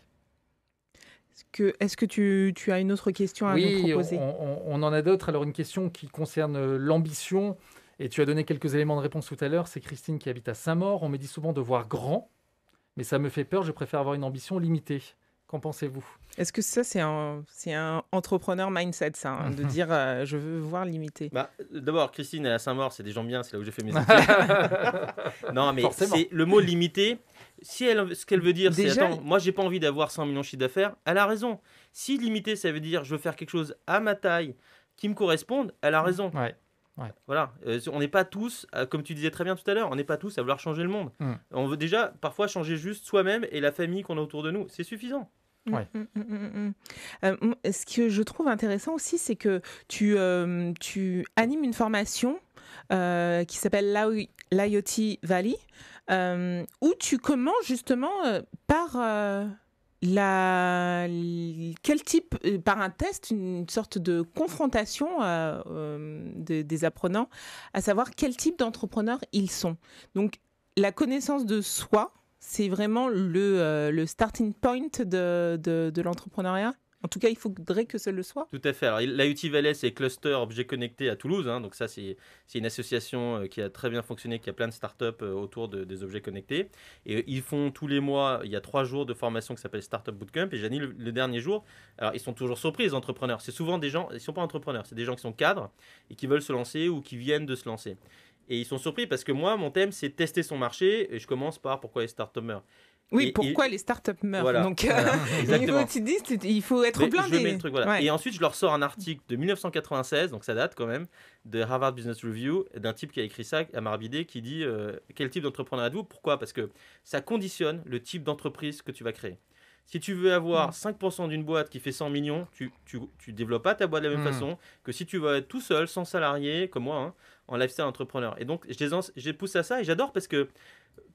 Est-ce que tu as une autre question à nous proposer? On en a d'autres. Alors, une question qui concerne l'ambition, et tu as donné quelques éléments de réponse tout à l'heure. C'est Christine qui habite à Saint-Maur. On me dit souvent de voir grand, mais ça me fait peur. Je préfère avoir une ambition limitée. Qu'en pensez-vous? Est-ce que ça, c'est un entrepreneur mindset, ça, hein, de dire je veux voir limité? D'abord, Christine, elle est à Saint-Maur, c'est des gens bien, c'est là où j'ai fait mes études. Non, mais c'est le mot limité. Si ce qu'elle veut dire, c'est attends, moi, j'ai pas envie d'avoir 100 millions de chiffre d'affaires, elle a raison. Si limité, ça veut dire je veux faire quelque chose à ma taille qui me corresponde, elle a raison. Ouais. Voilà, on n'est pas tous, comme tu disais très bien tout à l'heure, on n'est pas tous à vouloir changer le monde. On veut déjà parfois changer juste soi-même et la famille qu'on a autour de nous, c'est suffisant. Ouais. Ce que je trouve intéressant aussi, c'est que tu animes une formation qui s'appelle l'IoT Valley, où tu commences justement par quel type, par un test, une sorte de confrontation des apprenants, à savoir quel type d'entrepreneurs ils sont. Donc, la connaissance de soi, c'est vraiment le starting point de l'entrepreneuriat. En tout cas, il faudrait que ce le soit. Tout à fait. Alors, l'IoT Valley, c'est Cluster Objets Connectés à Toulouse. Donc ça, c'est une association qui a très bien fonctionné, qui a plein de startups autour des objets connectés. Et ils font tous les mois, il y a 3 jours de formation qui s'appelle Startup Bootcamp. Et j'anime le dernier jour. Alors, ils sont toujours surpris, les entrepreneurs. C'est souvent des gens, ils ne sont pas entrepreneurs, c'est des gens qui sont cadres et qui veulent se lancer ou qui viennent de se lancer. Et ils sont surpris parce que moi, mon thème, c'est tester son marché. Et je commence par pourquoi les startups meurent. Oui, pourquoi les startups meurent. Voilà, donc, exactement. Il faut être blindé. Je mets le truc, voilà. Ouais. Et ensuite, je leur sors un article de 1996, donc ça date quand même, de Harvard Business Review, d'un type qui a écrit ça, Amar Bidé, qui dit quel type d'entrepreneur êtes-vous? Pourquoi? Parce que ça conditionne le type d'entreprise que tu vas créer. Si tu veux avoir 5% d'une boîte qui fait 100 millions, tu développes pas ta boîte de la même façon que si tu vas être tout seul, sans salarié, comme moi, en lifestyle entrepreneur. Et donc, je les pousse à ça et j'adore parce que,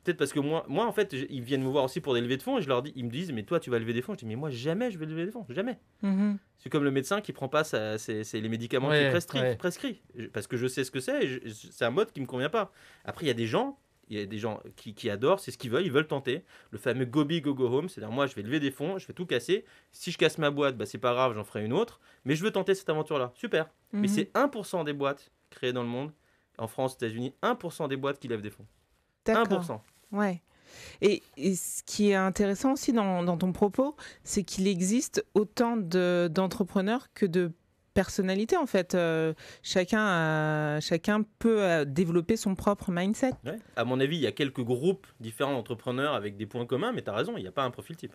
peut-être parce que moi en fait, ils viennent me voir aussi pour des levées de fonds et ils me disent, mais toi, tu vas lever des fonds. Je dis, mais moi, jamais je vais lever des fonds, jamais. C'est comme le médecin qui prend pas les médicaments qu'il prescrit. Parce que je sais ce que c'est et c'est un mode qui me convient pas. Après, il y a des gens qui adorent, c'est ce qu'ils veulent tenter. Le fameux go big, go home, c'est-à-dire moi je vais lever des fonds, je vais tout casser. Si je casse ma boîte, c'est pas grave, j'en ferai une autre. Mais je veux tenter cette aventure-là. Super. Mais c'est 1% des boîtes créées dans le monde, en France, aux États-Unis, 1% des boîtes qui lèvent des fonds. D'accord. 1%. Ouais. Et ce qui est intéressant aussi dans ton propos, c'est qu'il existe autant d'entrepreneurs que de personnalité en fait. Chacun peut développer son propre mindset. Ouais. À mon avis, il y a quelques groupes différents d'entrepreneurs avec des points communs, mais tu as raison, il n'y a pas un profil type.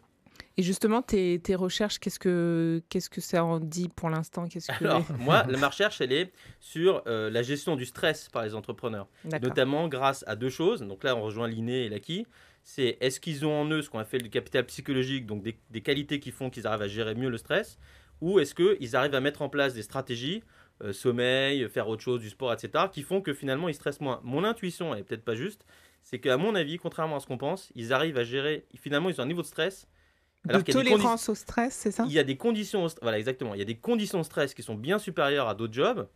Et justement, tes recherches, qu'est-ce que ça en dit pour l'instant? Alors, moi, ma recherche, elle est sur la gestion du stress par les entrepreneurs. Notamment grâce à 2 choses. Donc là, on rejoint l'inné et l'acquis. C'est est-ce qu'ils ont en eux ce qu'on appelle du capital psychologique, donc des qualités qui font qu'ils arrivent à gérer mieux le stress, ou est-ce qu'ils arrivent à mettre en place des stratégies sommeil, faire autre chose, du sport, etc., qui font que finalement ils stressent moins. Mon intuition, elle est peut-être pas juste, c'est qu'à mon avis, contrairement à ce qu'on pense, ils arrivent à gérer, finalement ils ont un niveau de stress. De tolérance au stress, c'est ça? Il y a des conditions, voilà exactement, il y a des conditions de stress qui sont bien supérieures à d'autres jobs.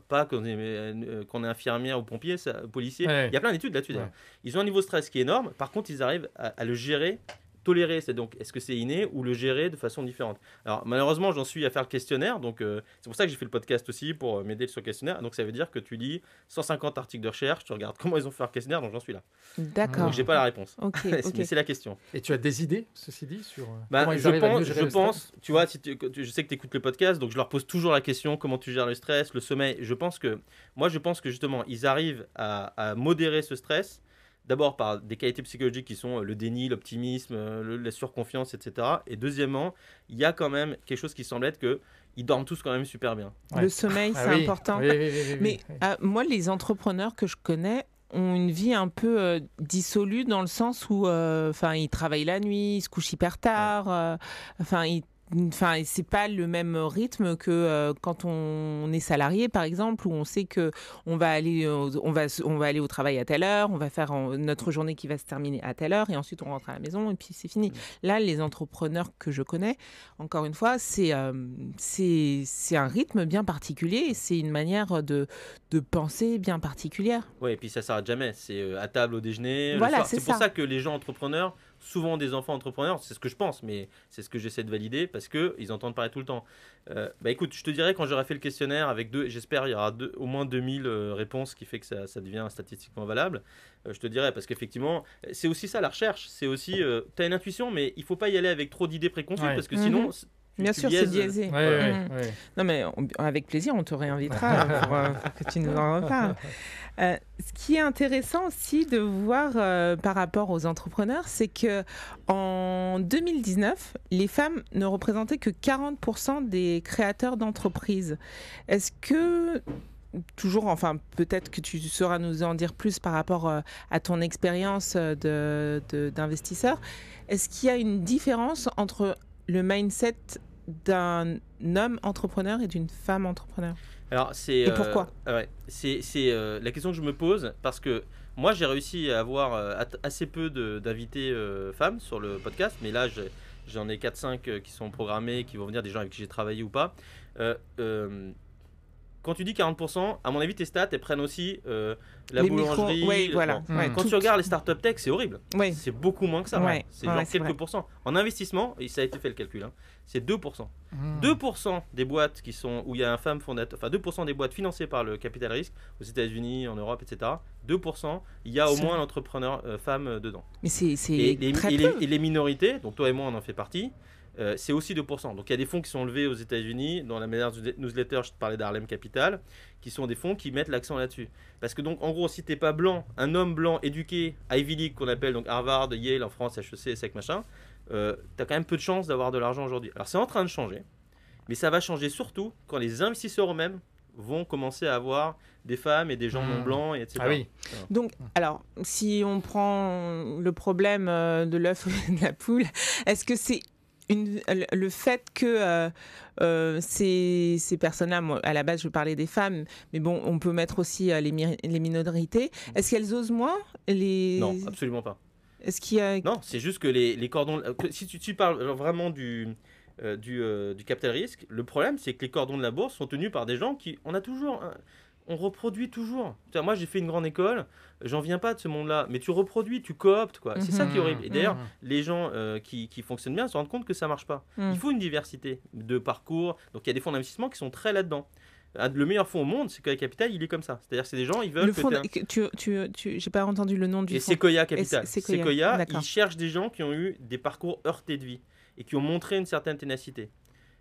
Pas qu'on est infirmière ou pompier, policier. Ouais. Il y a plein d'études là-dessus. Ouais. D'ailleurs. Ils ont un niveau de stress qui est énorme. Par contre, ils arrivent à le gérer, tolérer. C'est donc, est-ce que c'est inné ou le gérer de façon différente? Alors, malheureusement, j'en suis à faire le questionnaire. Donc, c'est pour ça que j'ai fait le podcast aussi pour m'aider sur le questionnaire. Donc, ça veut dire que tu lis 150 articles de recherche, tu regardes comment ils ont fait leur questionnaire. Donc, j'en suis là. D'accord. Donc, j'ai pas la réponse. Ok, Mais c'est la question. Et tu as des idées, ceci dit, sur comment ils je arrivent à mieux gérer le pense, stress? tu vois, je sais que tu écoutes le podcast, donc je leur pose toujours la question comment tu gères le stress, le sommeil. Je pense que justement, ils arrivent à modérer ce stress, d'abord par des qualités psychologiques qui sont le déni, l'optimisme, la surconfiance, etc. Et deuxièmement, il y a quand même quelque chose qui semble être que ils dorment tous quand même super bien. Ouais. Le sommeil, Ah c'est oui. important. Oui. Mais moi, les entrepreneurs que je connais ont une vie un peu dissolue dans le sens où ils travaillent la nuit, ils se couchent hyper tard, c'est pas le même rythme que quand on est salarié, par exemple, où on sait que on va aller au travail à telle heure, on va faire notre journée qui va se terminer à telle heure, et ensuite on rentre à la maison et puis c'est fini. Là, les entrepreneurs que je connais, encore une fois, c'est un rythme bien particulier et c'est une manière de penser bien particulière. Oui, et puis ça s'arrête jamais. C'est à table au déjeuner. Le Voilà, soir. c'est C'est pour ça. ça que les gens entrepreneurs, souvent des enfants entrepreneurs, c'est ce que je pense, mais c'est ce que j'essaie de valider parce qu'ils entendent parler tout le temps. Écoute, je te dirais quand j'aurai fait le questionnaire avec j'espère il y aura au moins 2000 réponses, ce qui fait que ça devient statistiquement valable. Je te dirais parce qu'effectivement, c'est aussi ça la recherche. C'est aussi, tu as une intuition, mais il faut pas y aller avec trop d'idées préconçues Ouais. parce que sinon. Bien sûr, c'est biaisé. Ouais. Non, mais avec plaisir, on te réinvitera pour que tu nous en reparles. Ce qui est intéressant aussi de voir par rapport aux entrepreneurs, c'est que en 2019, les femmes ne représentaient que 40% des créateurs d'entreprises. Est-ce que toujours, peut-être que tu sauras nous en dire plus par rapport à ton expérience d'investisseur. Est-ce qu'il y a une différence entre le mindset d'un homme entrepreneur et d'une femme entrepreneur? Alors, et pourquoi? C'est la question que je me pose parce que moi j'ai réussi à avoir assez peu d'invités femmes sur le podcast, mais là j'en ai 4-5 qui sont programmés, qui vont venir, des gens avec qui j'ai travaillé ou pas. Quand tu dis 40%, à mon avis, tes stats, elles prennent aussi la boulangerie. Oui, voilà. Quand tu regardes les startup tech, c'est horrible. Oui. C'est beaucoup moins que ça. Ouais. C'est genre quelques pourcents. En investissement, et ça a été fait le calcul, hein, c'est 2%. 2% des boîtes où il y a un femme fondateur, 2% des boîtes financées par le capital risque, aux États-Unis, en Europe, etc. 2%, il y a au moins un entrepreneur femme dedans. Mais c'est très et peu. les minorités, donc toi et moi, on en fait partie. C'est aussi 2%. Donc il y a des fonds qui sont levés aux États-Unis, dans la manière newsletter, je te parlais d'Harlem Capital, qui sont des fonds qui mettent l'accent là-dessus. Parce que donc en gros, si t'es pas blanc, un homme blanc éduqué, Ivy League qu'on appelle, donc Harvard, Yale en France, HEC, ESSEC, machin, t'as quand même peu de chances d'avoir de l'argent aujourd'hui. Alors c'est en train de changer, mais ça va changer surtout quand les investisseurs eux-mêmes vont commencer à avoir des femmes et des gens non blancs, et etc. Ah oui. Donc, alors, si on prend le problème de l'œuf et de la poule, est-ce que c'est le fait que ces personnes-là, moi, à la base je parlais des femmes, mais bon, on peut mettre aussi les minorités, est-ce qu'elles osent moins Non, absolument pas. Est-ce qu'il y a... Non, c'est juste que les cordons... Si tu parles vraiment du capital risque, le problème c'est que les cordons de la bourse sont tenus par des gens qui... On reproduit toujours. Moi, j'ai fait une grande école, j'en viens pas de ce monde-là, mais tu reproduis, tu cooptes, quoi. C'est ça qui est horrible. Et d'ailleurs, les gens qui fonctionnent bien se rendent compte que ça marche pas. Il faut une diversité de parcours. Donc, il y a des fonds d'investissement qui sont très là-dedans. Le meilleur fonds au monde, c'est Sequoia Capital, il est comme ça. C'est-à-dire que c'est des gens, ils veulent... J'ai pas entendu le nom du fonds. Sequoia Capital. Sequoia, ils cherchent des gens qui ont eu des parcours heurtés de vie et qui ont montré une certaine ténacité.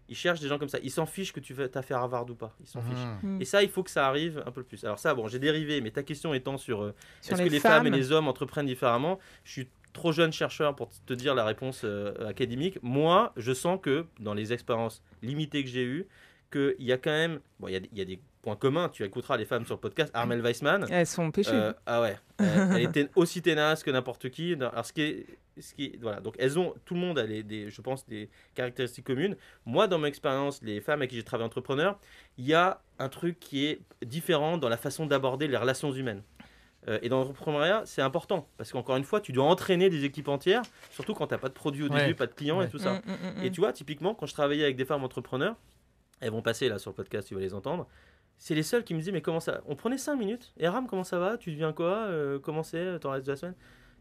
Ils cherchent des gens comme ça. Ils s'en fichent que tu as fait Harvard ou pas. Ils s'en fichent. Et ça, il faut que ça arrive un peu plus. Alors ça, bon, j'ai dérivé, mais ta question étant sur est-ce que les femmes et les hommes entreprennent différemment, je suis trop jeune chercheur pour te dire la réponse académique. Moi, je sens que dans les expériences limitées que j'ai eues, qu'il y a quand même... Bon, il y a des point commun, tu écouteras les femmes sur le podcast, Armelle Weissman. Elles sont péchues. Ah ouais, elle était aussi tenace que n'importe qui. Alors voilà, donc tout le monde a je pense, des caractéristiques communes. Moi, dans mon expérience, les femmes avec qui j'ai travaillé entrepreneur, il y a un truc qui est différent dans la façon d'aborder les relations humaines. Et dans l'entrepreneuriat, c'est important parce qu'encore une fois, tu dois entraîner des équipes entières, surtout quand tu n'as pas de produit au début, pas de clients et tout ça. Et tu vois, typiquement, quand je travaillais avec des femmes entrepreneurs, elles vont passer là sur le podcast, tu vas les entendre. C'est les seuls qui me disaient, mais comment ça? On prenait 5 minutes. Et Ram, comment ça va? Tu deviens quoi? Comment c'est ton reste de la semaine?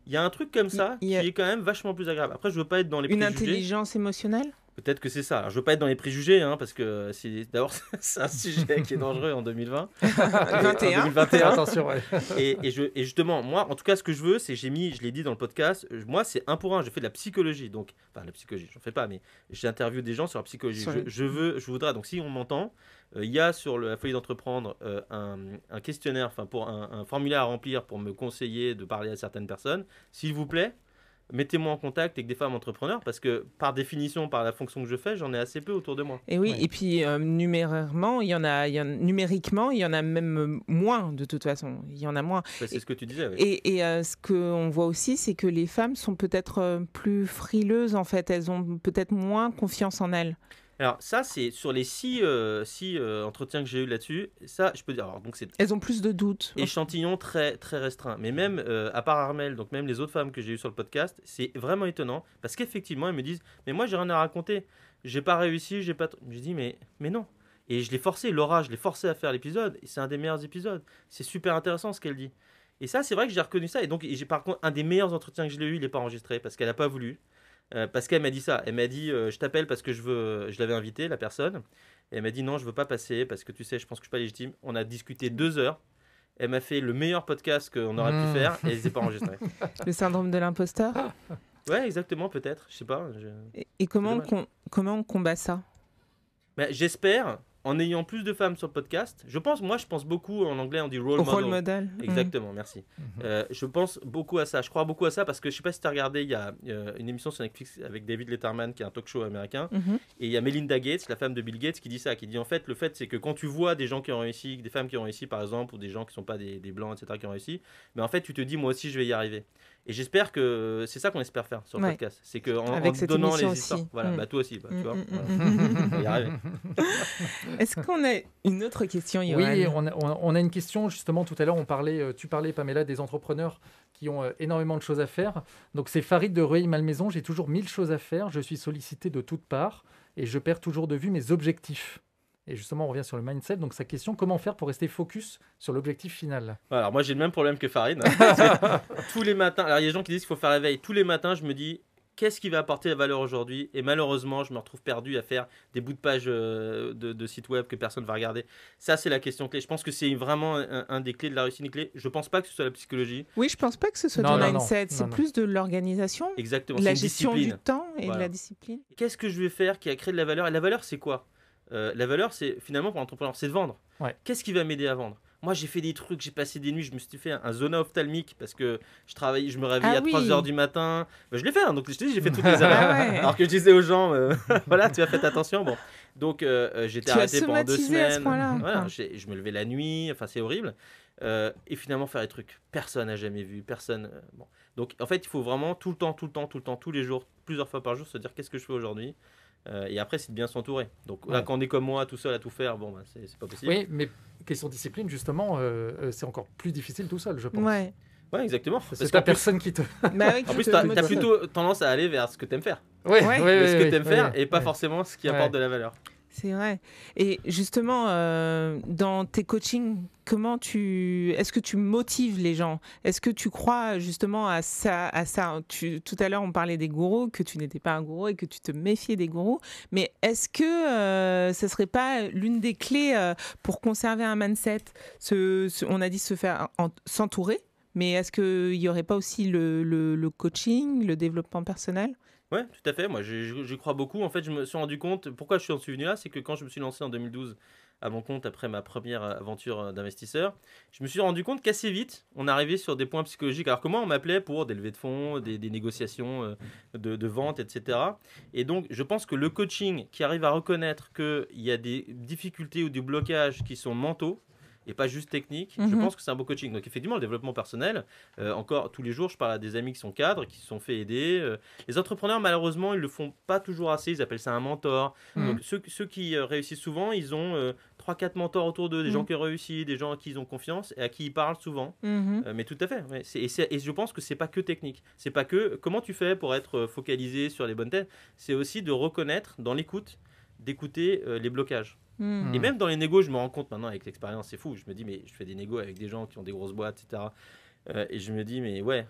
Il y a un truc comme ça qui est quand même vachement plus agréable. Après, je veux pas être dans les préjugés. Une intelligence émotionnelle? Peut-être que c'est ça. Alors, je veux pas être dans les préjugés, parce que d'abord c'est un sujet qui est dangereux en 2020. 2021. Attention, ouais. et justement, moi, en tout cas, ce que je veux, c'est je l'ai dit dans le podcast, moi, c'est 1 pour 1. Je fais de la psychologie, donc, enfin, la psychologie, j'en fais pas, mais j'interviewe des gens sur la psychologie. Je voudrais, donc, si on m'entend, il y a sur la folie d'entreprendre un questionnaire, enfin, pour un formulaire à remplir pour me conseiller de parler à certaines personnes. S'il vous plaît, mettez-moi en contact avec des femmes entrepreneurs parce que par définition, par la fonction que je fais, j'en ai assez peu autour de moi. Et oui, et puis numériquement, numériquement, il y en a même moins de toute façon. Il y en a moins. C'est ce que tu disais. Oui. Et ce qu'on voit aussi, c'est que les femmes sont peut-être plus frileuses en fait. Elles ont peut-être moins confiance en elles. Alors ça, c'est sur les 6 entretiens que j'ai eu là-dessus. Ça, je peux dire. Alors, donc elles ont plus de doutes. Échantillon très très restreint. Mais même à part Armelle, donc même les autres femmes que j'ai eues sur le podcast, c'est vraiment étonnant parce qu'effectivement, elles me disent, mais moi, j'ai rien à raconter. J'ai pas réussi, j'ai pas. Je dis, mais non. Et je l'ai forcé, Laura, je l'ai forcé à faire l'épisode. Et c'est un des meilleurs épisodes. C'est super intéressant ce qu'elle dit. Et ça, c'est vrai que j'ai reconnu ça. Et donc, par contre, un des meilleurs entretiens que je l'ai eu, il n'est pas enregistré parce qu'elle n'a pas voulu. Parce qu'elle m'a dit ça, elle m'a dit je t'appelle parce que je l'avais invité la personne, et elle m'a dit non je veux pas passer parce que tu sais je pense que je suis pas légitime. On a discuté 2 heures, elle m'a fait le meilleur podcast qu'on aurait pu faire et elle s'est pas enregistrée. Le syndrome de l'imposteur. Ouais exactement, peut-être, je sais pas. Et comment on combat ça? J'espère en ayant plus de femmes sur le podcast. Je pense beaucoup, en anglais on dit role model. Exactement, merci. Je pense beaucoup à ça, je crois beaucoup à ça parce que je sais pas si tu as regardé, il y a une émission sur Netflix avec David Letterman qui est un talk show américain, et il y a Melinda Gates, la femme de Bill Gates, qui dit ça, qui dit en fait le fait c'est que quand tu vois des gens qui ont réussi, des femmes qui ont réussi par exemple, ou des gens qui sont pas des blancs etc qui ont réussi, mais en fait tu te dis moi aussi je vais y arriver. Et j'espère que c'est ça qu'on espère faire sur le podcast. C'est qu'en donnant les histoires. Voilà, toi aussi, tu vois. On va y arriver. Est-ce qu'on a une autre question, Yoann? Oui, on a une question. Justement, tout à l'heure, tu parlais, Pamela, des entrepreneurs qui ont énormément de choses à faire. Donc, c'est Farid de Rueil-Malmaison. J'ai toujours 1000 choses à faire. Je suis sollicité de toutes parts et je perds toujours de vue mes objectifs. Et justement, on revient sur le mindset. Donc, sa question, comment faire pour rester focus sur l'objectif final? Alors, moi, j'ai le même problème que Farid. Tous les matins, alors il y a des gens qui disent qu'il faut faire la veille. Tous les matins, je me dis, qu'est-ce qui va apporter la valeur aujourd'hui? Et malheureusement, je me retrouve perdu à faire des bouts de pages de sites web que personne ne va regarder. Ça, c'est la question clé. Je pense que c'est vraiment un des clés de la réussite. Une clé. Je ne pense pas que ce soit la psychologie. Oui, je ne pense pas que ce soit du mindset. C'est plus de l'organisation. Exactement. La gestion du temps et de la discipline. Qu'est-ce que je vais faire qui a créé de la valeur? Et la valeur, c'est quoi? La valeur, c'est finalement pour l'entrepreneur, c'est de vendre. Ouais. Qu'est-ce qui va m'aider à vendre? Moi, j'ai fait des trucs, j'ai passé des nuits, je me suis fait un zona ophtalmique parce que je me réveillais à 3h du matin. Je l'ai fait, donc je te dis, j'ai fait toutes les erreurs. Alors que je disais aux gens, voilà, tu as fait attention. Bon. Donc, j'étais arrêté pendant 2 semaines. Voilà, je me levais la nuit, enfin, c'est horrible. Et finalement, faire des trucs, personne n'a jamais vu, personne. Bon. Donc, en fait, il faut vraiment tout le temps, tous les jours, plusieurs fois par jour, se dire qu'est-ce que je fais aujourd'hui. Et après, c'est de bien s'entourer. Donc là, quand on est comme moi, tout seul à tout faire, bon, c'est pas possible. Oui, mais question discipline, justement, c'est encore plus difficile tout seul, je pense. Ouais, exactement. Parce que personne qui te. En plus, t'as plutôt tendance à aller vers ce que t'aimes faire. Ce que t'aimes faire et pas forcément ce qui apporte de la valeur. C'est vrai. Et justement, dans tes coachings, est-ce que tu motives les gens? Est-ce que tu crois justement à ça? Tout à l'heure, on parlait des gourous, que tu n'étais pas un gourou et que tu te méfiais des gourous. Mais est-ce que ce ne serait pas l'une des clés pour conserver un mindset? On a dit s'entourer, mais est-ce qu'il n'y aurait pas aussi le coaching, le développement personnel? Ouais, tout à fait. Moi, je crois beaucoup. En fait, je me suis rendu compte, pourquoi je suis venu là, c'est que quand je me suis lancé en 2012 à mon compte après ma première aventure d'investisseur, je me suis rendu compte qu'assez vite, on arrivait sur des points psychologiques. Alors que moi, on m'appelait pour des levées de fonds, des négociations de vente, etc. Et donc, je pense que le coaching qui arrive à reconnaître qu'il y a des difficultés ou des blocages qui sont mentaux, et pas juste technique, je pense que c'est un beau coaching. Donc effectivement, le développement personnel, encore tous les jours, je parle à des amis qui sont cadres, qui se sont fait aider. Les entrepreneurs, malheureusement, ils le font pas toujours assez, ils appellent ça un mentor. Donc ceux qui réussissent souvent, ils ont 3-4 mentors autour d'eux, des gens qui ont réussi, des gens à qui ils ont confiance et à qui ils parlent souvent. Mais tout à fait. Ouais. Et je pense que c'est pas que technique. C'est pas que comment tu fais pour être focalisé sur les bonnes têtes. C'est aussi de reconnaître dans l'écoute, d'écouter les blocages. Et même dans les négos, je me rends compte maintenant avec l'expérience, c'est fou. Je me dis, mais je fais des négos avec des gens qui ont des grosses boîtes, etc. Et je me dis, mais ouais,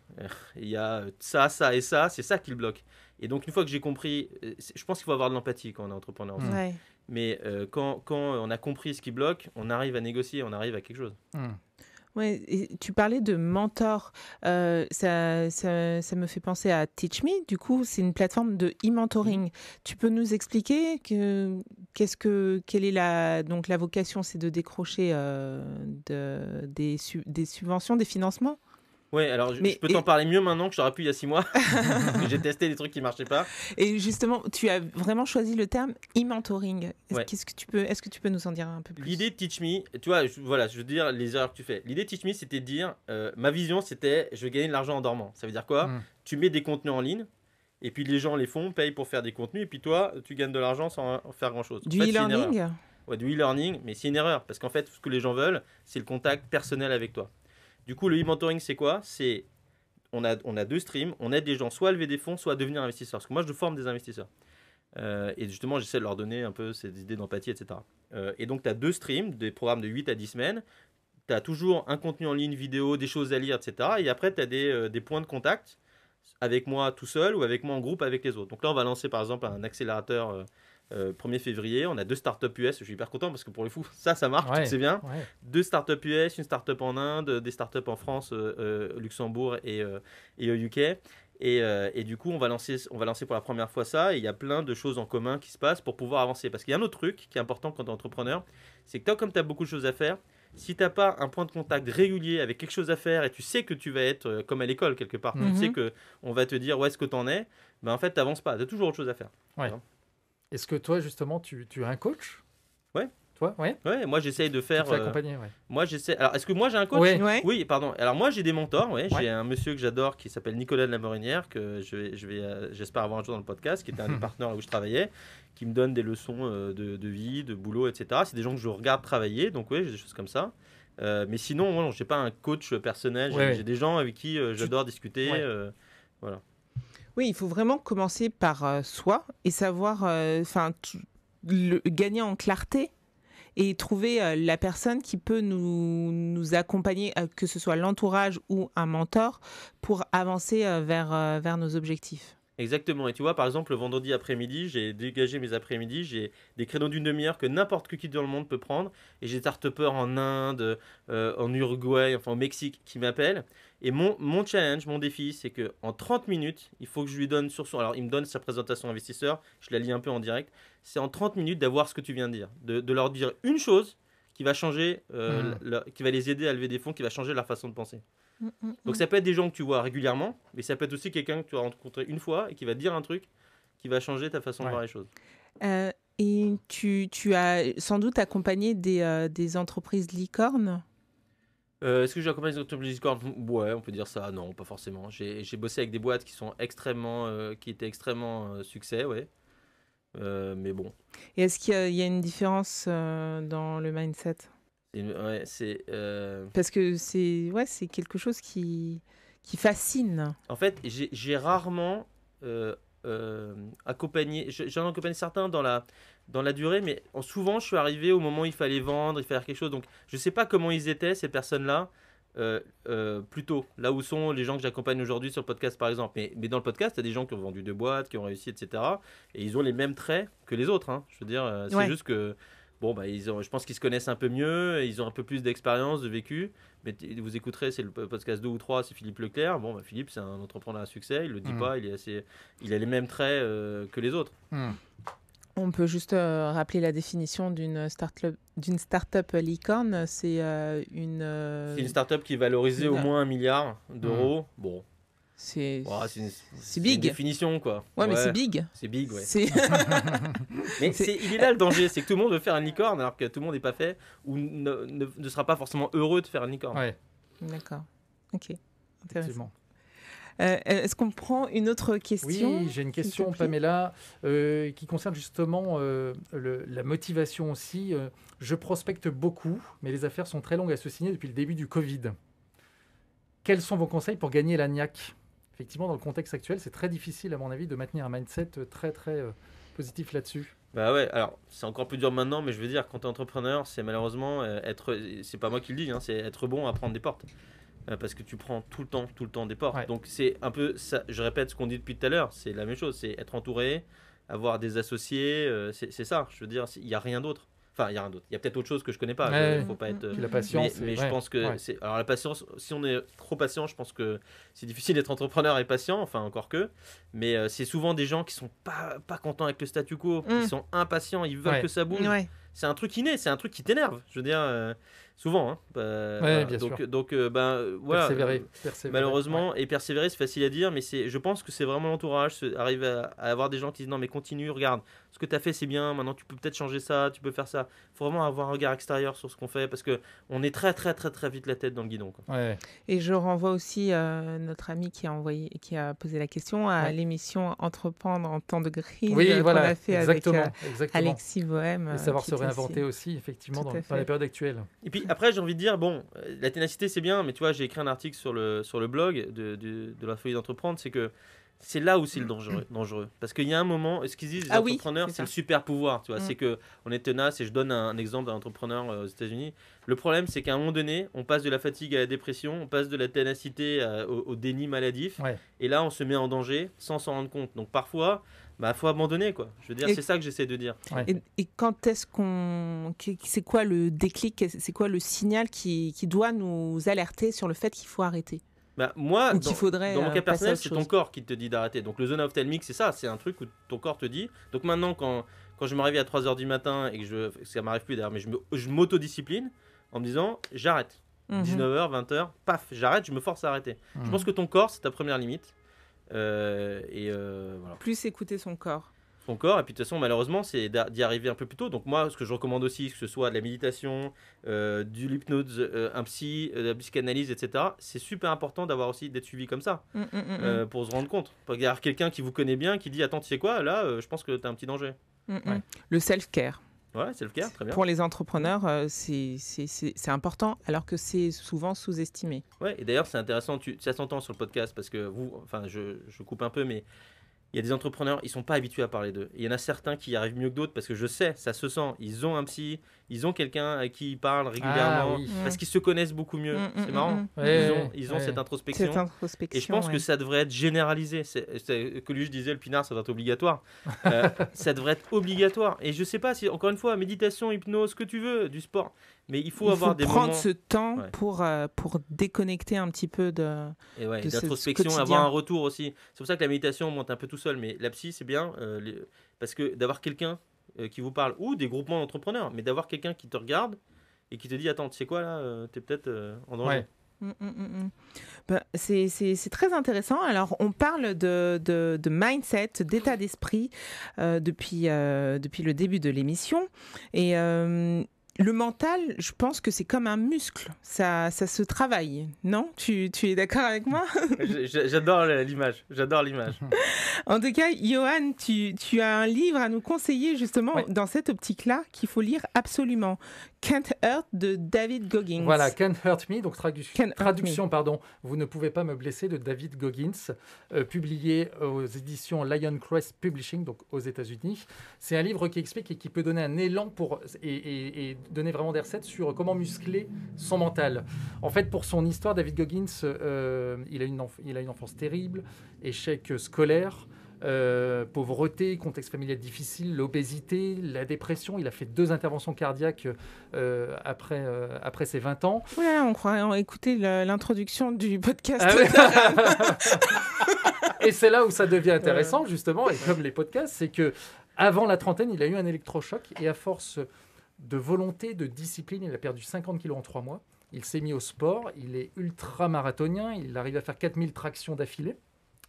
il y a ça, ça et ça, c'est ça qui le bloque. Et donc, une fois que j'ai compris, je pense qu'il faut avoir de l'empathie quand on est entrepreneur aussi. Mais quand on a compris ce qui bloque, on arrive à négocier, on arrive à quelque chose. Ouais, et tu parlais de mentor, ça me fait penser à Teach Me. Du coup, c'est une plateforme de e-mentoring. Tu peux nous expliquer quelle est la vocation, c'est de décrocher des subventions, des financements? Ouais, alors je peux t'en parler mieux maintenant que j'aurais pu il y a 6 mois. J'ai testé des trucs qui marchaient pas. Et justement, tu as vraiment choisi le terme e-mentoring. Est-ce que tu peux nous en dire un peu plus? L'idée de Teach Me, tu vois, je veux dire les erreurs que tu fais. L'idée de Teach Me, c'était de dire, ma vision, c'était, je vais gagner de l'argent en dormant. Ça veut dire quoi? Tu mets des contenus en ligne, et puis les gens les font, payent pour faire des contenus, et puis toi, tu gagnes de l'argent sans faire grand-chose. Du e-learning? Ouais, du e-learning, mais c'est une erreur, parce qu'en fait, ce que les gens veulent, c'est le contact personnel avec toi. Du coup, le e-mentoring, c'est quoi? On a 2 streams. On aide des gens soit à lever des fonds, soit à devenir investisseurs. Parce que moi, je forme des investisseurs. Et justement, j'essaie de leur donner un peu ces idées d'empathie, etc. Et donc, tu as 2 streams, des programmes de 8 à 10 semaines. Tu as toujours un contenu en ligne, vidéo, des choses à lire, etc. Et après, tu as des points de contact avec moi tout seul ou avec moi en groupe avec les autres. Donc là, on va lancer par exemple un accélérateur 1er février. On a 2 startups US. Je suis hyper content parce que pour le coup, ça marche, c'est bien. 2 startups US, une startup en Inde, des startups en France, Luxembourg et au UK. Et du coup, on va lancer pour la première fois ça. Et il y a plein de choses en commun qui se passent pour pouvoir avancer. Parce qu'il y a un autre truc qui est important quand tu es entrepreneur, c'est que comme tu as beaucoup de choses à faire, si tu n'as pas un point de contact régulier avec quelque chose à faire et tu sais que tu vas être comme à l'école quelque part, tu sais qu'on va te dire où est-ce que tu en es, ben en fait, tu n'avances pas. Tu as toujours autre chose à faire. Ouais. Est-ce que toi, justement, tu as un coach? Ouais. Toi, ouais. Ouais, moi j'essaye de faire. Tu te fais accompagner, ouais. Moi j'essaie. Alors, est-ce que moi j'ai un coach? Ouais. Oui, pardon. Alors moi j'ai des mentors. Ouais. J'ai un monsieur que j'adore qui s'appelle Nicolas de la Morinière que j'espère avoir un jour dans le podcast, qui était un des partenaires là où je travaillais, qui me donne des leçons de vie, de boulot, etc. C'est des gens que je regarde travailler, donc oui, j'ai des choses comme ça. Mais sinon, moi, j'ai pas un coach personnel. J'ai des gens avec qui j'adore discuter. Voilà. Oui, il faut vraiment commencer par soi et savoir, gagner en clarté et trouver la personne qui peut nous accompagner, que ce soit l'entourage ou un mentor, pour avancer vers nos objectifs. Exactement. Et tu vois, par exemple, le vendredi après-midi, j'ai dégagé mes après-midi, j'ai des créneaux d'une demi-heure que n'importe qui dans le monde peut prendre. Et j'ai des start-upers en Inde, en Uruguay, enfin au Mexique qui m'appellent. Et mon challenge, mon défi, c'est qu'en 30 minutes, il faut que je lui donne Alors, il me donne sa présentation investisseur, je la lis un peu en direct. C'est en 30 minutes d'avoir ce que tu viens de dire. De leur dire une chose qui va changer, qui va les aider à lever des fonds, qui va changer leur façon de penser. Donc ça peut être des gens que tu vois régulièrement, mais ça peut être aussi quelqu'un que tu as rencontré une fois et qui va te dire un truc qui va changer ta façon de voir les choses. Et tu as sans doute accompagné des entreprises licornes? Est-ce que j'ai accompagné des entreprises licornes? Ouais, on peut dire ça. Non, pas forcément. J'ai bossé avec des boîtes qui étaient extrêmement succès, ouais. Mais bon. Et est-ce qu'il y a une différence dans le mindset? Parce que c'est quelque chose qui fascine. En fait, j'ai rarement accompagné. J'en ai accompagné certains dans la durée, mais souvent je suis arrivé au moment où il fallait vendre, il fallait faire quelque chose. Donc je sais pas comment ils étaient ces personnes-là. Plutôt là où sont les gens que j'accompagne aujourd'hui sur le podcast par exemple. Mais dans le podcast, il y a des gens qui ont vendu 2 boîtes, qui ont réussi, etc. Et ils ont les mêmes traits que les autres. Hein. Je veux dire, c'est juste que je pense qu'ils se connaissent un peu mieux, ils ont un peu plus d'expérience, de vécu. Mais vous écouterez, c'est le podcast 2 ou 3, c'est Philippe Leclerc. Philippe, c'est un entrepreneur à succès, il le dit pas, il a les mêmes traits que les autres. On peut juste rappeler la définition d'une start-up licorne. C'est C'est une start-up qui est valorisée au moins 1 milliard d'euros. Bon, c'est c'est big. une définition, quoi. Ouais, mais c'est big. C'est big, ouais. C'est Mais il est là le danger, c'est que tout le monde veut faire une licorne alors que tout le monde n'est pas fait ou ne sera pas forcément heureux de faire une licorne. Ouais, D'accord. Ok. Intéressant. effectivement. Est-ce qu'on prend une autre question? Oui, j'ai une question, s'il te plaît. Pamela, qui concerne justement la motivation aussi. Je prospecte beaucoup, mais les affaires sont très longues à se signer depuis le début du Covid. Quels sont vos conseils pour gagner la niaque? Effectivement, dans le contexte actuel, c'est très difficile, à mon avis, de maintenir un mindset très, très positif là-dessus. Bah ouais, alors c'est encore plus dur maintenant, mais je veux dire, quand tu es entrepreneur, c'est malheureusement c'est pas moi qui le dis, hein, c'est être bon à prendre des portes. Parce que tu prends tout le temps des portes. Ouais. Donc c'est un peu ça, je répète ce qu'on dit depuis tout à l'heure, c'est la même chose, c'est être entouré, avoir des associés, c'est ça, je veux dire, il n'y a rien d'autre. Enfin, il y a rien d'autre. Il y a peut-être autre chose que je connais pas. Ouais. Faut pas être. Puis la patience. Mais je ouais, pense que ouais. c'est. Alors la patience, si on est trop patient, je pense que c'est difficile d'être entrepreneur et patient. Enfin encore que. Mais c'est souvent des gens qui sont pas contents avec le statu quo, qui sont impatients, ils veulent Ouais. que ça bouge. Ouais. C'est un truc inné, c'est un truc qui t'énerve. Je veux dire, souvent. Hein. Ouais, bien sûr. Donc voilà. Persévérer. Malheureusement, et persévérer, c'est facile à dire, mais je pense que c'est vraiment l'entourage. Arriver à avoir des gens qui disent non, mais continue, regarde, ce que tu as fait, c'est bien, maintenant tu peux peut-être changer ça, tu peux faire ça. Il faut vraiment avoir un regard extérieur sur ce qu'on fait parce qu'on est très vite la tête dans le guidon. Quoi. Ouais. Et je renvoie aussi notre ami qui a posé la question à Ouais. l'émission Entreprendre en temps de crise Oui, qu'on voilà. a fait Exactement. avec exactement. Alexis Bohème. Et savoir qui se était réinventer aussi, effectivement, Tout dans à la fait. période actuelle. Et puis après, j'ai envie de dire, bon, la ténacité c'est bien, mais tu vois, j'ai écrit un article sur le blog de la folie d'entreprendre, c'est que c'est là où c'est le dangereux. Parce qu'il y a un moment, ce qu'ils disent les Ah oui, entrepreneurs, c'est c'est le ça. super pouvoir, tu vois, c'est que on est tenace, et je donne un exemple d'un entrepreneur aux États-Unis. Le problème, c'est qu'à un moment donné, on passe de la fatigue à la dépression, on passe de la ténacité au déni maladif, Ouais. et là, on se met en danger sans s'en rendre compte. Donc parfois, faut abandonner, quoi. Je veux dire, Et- c'est ça que j'essaie de dire. Ouais. Et quand est-ce c'est quoi le déclic, c'est quoi le signal qui doit nous alerter sur le fait qu'il faut arrêter? Moi, Ou qu'il faudrait dans mon cas passer à personnel, autre c'est ton chose. corps qui te dit d'arrêter. Donc le zone of ophthalmique, c'est ça, c'est un truc où ton corps te dit. Donc maintenant, quand je me réveille à 3h du matin et que ça m'arrive plus d'ailleurs, mais je m'autodiscipline en me disant j'arrête. Mhm. 19h, 20h, paf, j'arrête, je me force à arrêter. Je pense que ton corps, c'est ta première limite. Voilà. Plus écouter son corps. Ton corps, et puis de toute façon, malheureusement, c'est d'y arriver un peu plus tôt. Donc moi, ce que je recommande aussi, que ce soit de la méditation, de l'hypnose, un psy, de la psychanalyse, etc., c'est super important d'avoir aussi d'être suivi comme ça. Pour se rendre compte. Il y a quelqu'un qui vous connaît bien, qui dit attends, tu sais quoi, là, je pense que tu as un petit danger. Ouais. Le self-care. Ouais, c'est le cas, très bien. Pour les entrepreneurs, c'est important, alors que c'est souvent sous-estimé. Ouais, et d'ailleurs, c'est intéressant, ça s'entend sur le podcast parce que je coupe un peu, mais il y a des entrepreneurs, ils sont pas habitués à parler d'eux. Il y en a certains qui y arrivent mieux que d'autres parce que je sais, ça se sent. Ils ont un psy, ils ont quelqu'un à qui ils parlent régulièrement Ah, oui. parce qu'ils se connaissent beaucoup mieux. C'est marrant. Ouais, Ils ont ouais. cette introspection. Cette introspection. Et je pense ouais. que ça devrait être généralisé. Coluche disait le pinard, ça doit être obligatoire. Ça devrait être obligatoire. Et je sais pas si, encore une fois, méditation, hypnose, ce que tu veux, du sport. Mais il faut avoir des prendre moments. ce temps Ouais. pour déconnecter un petit peu de. Et ouais, de ce d'introspection, quotidien. avoir un retour aussi. C'est pour ça que la méditation, on monte un peu tout seul. Mais la psy, c'est bien. Parce que d'avoir quelqu'un qui vous parle, ou des groupements d'entrepreneurs, mais d'avoir quelqu'un qui te regarde et qui te dit attends, tu sais quoi là, t'es peut-être en danger. Ouais. C'est très intéressant. Alors, on parle de mindset, d'état d'esprit depuis le début de l'émission. Et le mental, je pense que c'est comme un muscle. Ça se travaille, non? Tu es d'accord avec moi? J'adore l'image. J'adore l'image. En tout cas, Johan, tu as un livre à nous conseiller justement Ouais. dans cette optique-là qu'il faut lire absolument. Can't Hurt de David Goggins. Voilà, Can't Hurt Me, donc Can't Hurt traduction, pardon, Vous ne pouvez pas me blesser de David Goggins, publié aux éditions Lioncrest Publishing, donc aux États-Unis. C'est un livre qui explique et qui peut donner un élan et donner vraiment des recettes sur comment muscler son mental. En fait, pour son histoire, David Goggins, il a une enfance terrible, échec scolaire. Pauvreté, contexte familial difficile, l'obésité, la dépression. Il a fait 2 interventions cardiaques après ses 20 ans. Ouais, on croirait écouter l'introduction du podcast. Ah ouais. Et c'est là où ça devient intéressant, justement, et comme les podcasts, c'est que Avant la trentaine, il a eu un électrochoc et à force de volonté, de discipline, il a perdu 50 kilos en 3 mois. Il s'est mis au sport, il est ultra-marathonien, il arrive à faire 4000 tractions d'affilée,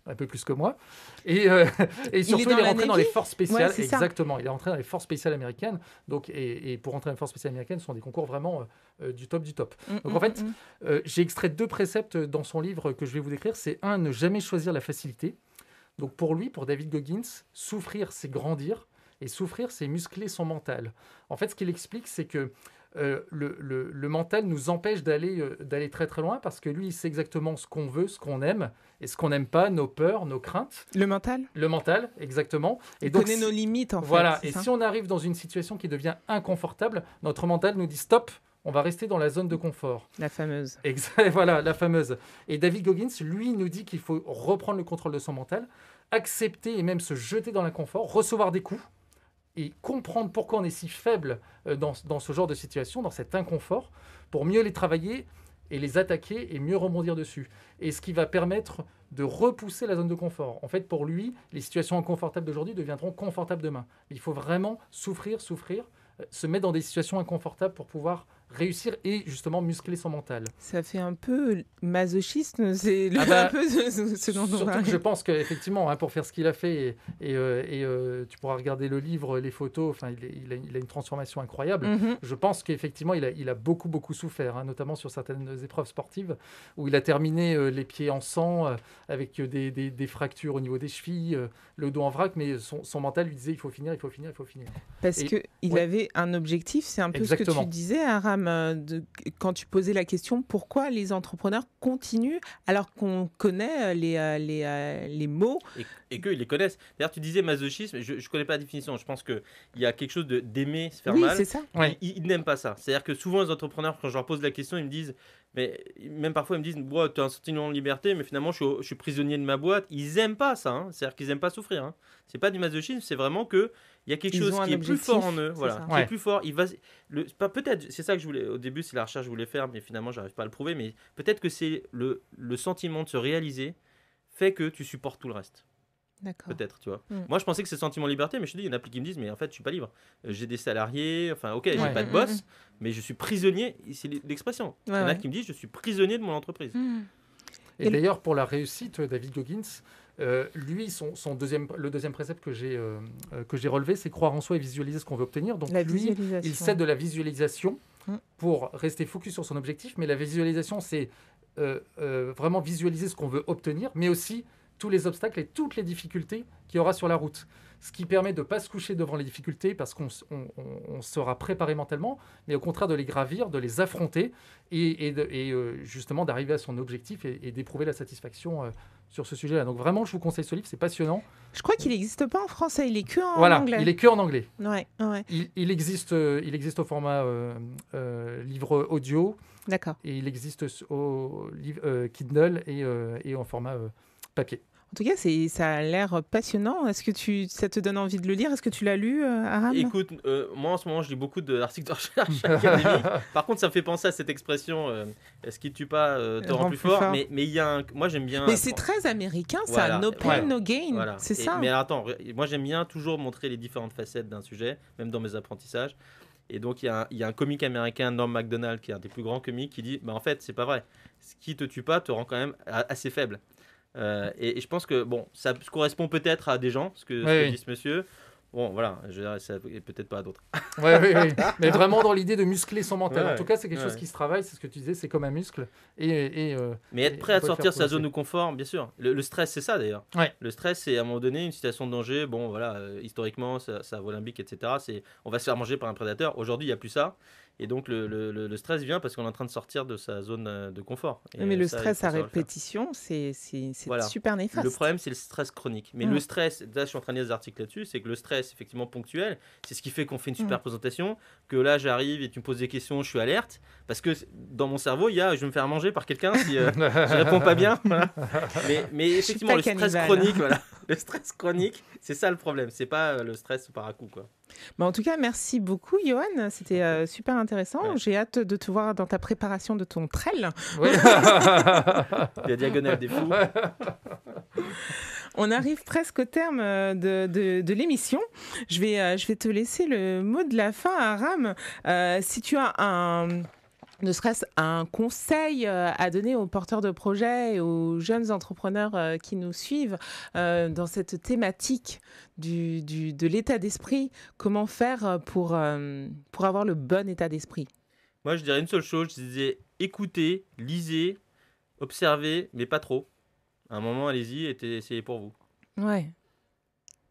un peu plus que moi. Et surtout, il est rentré dans les forces spéciales. Ouais, exactement, il est rentré dans les forces spéciales américaines. Donc, et pour rentrer dans les forces spéciales américaines, ce sont des concours vraiment du top du top. Donc en fait, j'ai extrait 2 préceptes dans son livre que je vais vous décrire. C'est 1, ne jamais choisir la facilité. Donc pour lui, pour David Goggins, souffrir, c'est grandir. Et souffrir, c'est muscler son mental. En fait, ce qu'il explique, c'est que le mental nous empêche d'aller très très loin parce que lui, il sait exactement ce qu'on veut, ce qu'on aime et ce qu'on n'aime pas, nos peurs, nos craintes. Le mental ? Le mental, exactement. Et donc, connaît nos limites, en fait. Voilà, et si on arrive dans une situation qui devient inconfortable, notre mental nous dit stop, on va rester dans la zone de confort. La fameuse. Voilà, la fameuse. Et David Goggins, lui, nous dit qu'il faut reprendre le contrôle de son mental, accepter et même se jeter dans l'inconfort, recevoir des coups, et comprendre pourquoi on est si faible dans ce genre de situation, dans cet inconfort, pour mieux les travailler et les attaquer et mieux rebondir dessus. Et ce qui va permettre de repousser la zone de confort. En fait, pour lui, les situations inconfortables d'aujourd'hui deviendront confortables demain. Il faut vraiment souffrir, se mettre dans des situations inconfortables pour pouvoir réussir et justement muscler son mental. Ça fait un peu masochisme, c'est un peu ce dont on surtout parle. Que je pense qu'effectivement, pour faire ce qu'il a fait, tu pourras regarder le livre, les photos, il a une transformation incroyable. Je pense qu'effectivement, il a beaucoup souffert, notamment sur certaines épreuves sportives, où il a terminé les pieds en sang, avec des fractures au niveau des chevilles, le dos en vrac, mais son mental lui disait il faut finir. Parce qu'il avait un objectif, c'est un peu exactement. Ce que tu disais, Aram, quand tu posais la question pourquoi les entrepreneurs continuent alors qu'on connaît les mots et qu'ils les connaissent. D'ailleurs, tu disais masochisme, je ne connais pas la définition. Je pense qu'il y a quelque chose d'aimer se faire mal. Oui, c'est ça. Ils n'aiment pas ça. C'est-à-dire que souvent, les entrepreneurs, quand je leur pose la question, ils me disent, mais même parfois, ils me disent tu as un sentiment de liberté, mais finalement, je suis prisonnier de ma boîte. Ils n'aiment pas ça. C'est-à-dire qu'ils n'aiment pas souffrir. Ce n'est pas du masochisme, c'est vraiment qu'il y a quelque chose qui est plus fort en eux. Voilà, qui est plus fort. Peut-être, c'est ça que je voulais. Au début, c'est la recherche que je voulais faire, mais finalement, je n'arrive pas à le prouver. Mais peut-être que c'est le sentiment de se réaliser fait que tu supportes tout le reste. D'accord. Peut-être, tu vois. Moi, je pensais que c'est le sentiment de liberté, mais je te dis, il y en a qui me disent, mais en fait, je suis pas libre. J'ai des salariés, j'ai pas de boss, mais je suis prisonnier. C'est l'expression. Il y en a qui me disent, je suis prisonnier de mon entreprise. Et d'ailleurs, pour la réussite, David Goggins, lui, le deuxième précepte que j'ai relevé, c'est croire en soi et visualiser ce qu'on veut obtenir. Donc lui, il s'aide de la visualisation pour rester focus sur son objectif, mais la visualisation, c'est vraiment visualiser ce qu'on veut obtenir, mais aussi tous les obstacles et toutes les difficultés qu'il y aura sur la route. Ce qui permet de ne pas se coucher devant les difficultés parce qu'on sera préparé mentalement, mais au contraire de les gravir, de les affronter et justement d'arriver à son objectif et d'éprouver la satisfaction sur ce sujet-là. Donc vraiment, je vous conseille ce livre, c'est passionnant. Je crois qu'il n'existe pas en français, il est que en anglais. Voilà, il est que en anglais. Ouais. Il existe au format livre audio. D'accord. Et il existe au Kindle et en format papier. En tout cas, ça a l'air passionnant. Est-ce que ça te donne envie de le lire ? Est-ce que tu l'as lu, Aram ? Écoute, moi en ce moment, je lis beaucoup d'articles de recherche académique. Par contre, ça me fait penser à cette expression ce qui ne tue pas te rend plus fort. Mais il y a moi, j'aime bien. Mais c'est très américain, ça. No pain, no gain. Voilà. C'est ça. Mais attends, moi, j'aime bien toujours montrer les différentes facettes d'un sujet, même dans mes apprentissages. Et donc, il y a un comique américain, Norm Macdonald, qui est un des plus grands comiques, qui dit en fait, c'est pas vrai. Ce qui ne te tue pas te rend quand même assez faible. Et je pense que ça correspond peut-être à des gens, ce que dit ce monsieur. Bon, voilà, je dirais, ça peut-être pas à d'autres. Oui. Mais vraiment dans l'idée de muscler son mental. En tout cas, c'est quelque chose qui se travaille, c'est ce que tu disais, c'est comme un muscle. Mais être prêt à sortir de sa zone de confort, bien sûr. Le stress, c'est ça d'ailleurs. Le stress, c'est à un moment donné une situation de danger. Bon, voilà, historiquement, ça vaut olympique, etc. On va se faire manger par un prédateur. Aujourd'hui, il n'y a plus ça. Et donc, le stress vient parce qu'on est en train de sortir de sa zone de confort. Mais le stress à répétition, c'est super néfaste. Le problème, c'est le stress chronique. Mais le stress, là, je suis en train de lire des articles là-dessus, c'est que le stress, effectivement, ponctuel, c'est ce qui fait qu'on fait une super présentation, que là, j'arrive et tu me poses des questions, je suis alerte, parce que dans mon cerveau, je vais me faire manger par quelqu'un si je réponds pas bien. Voilà. Mais effectivement, le stress chronique, le stress chronique, c'est ça le problème. C'est pas le stress par à coup, quoi. En tout cas, merci beaucoup, Johan. C'était super intéressant. Ouais. J'ai hâte de te voir dans ta préparation de ton trail. Oui. La diagonale des fous. On arrive presque au terme de l'émission. Je vais te laisser le mot de la fin, Aram. Si tu as ne serait-ce un conseil à donner aux porteurs de projets et aux jeunes entrepreneurs qui nous suivent dans cette thématique de l'état d'esprit, comment faire pour avoir le bon état d'esprit? Moi, je dirais une seule chose, je disais écoutez, lisez, observez, mais pas trop. À un moment, allez-y et essayez pour vous. Ouais.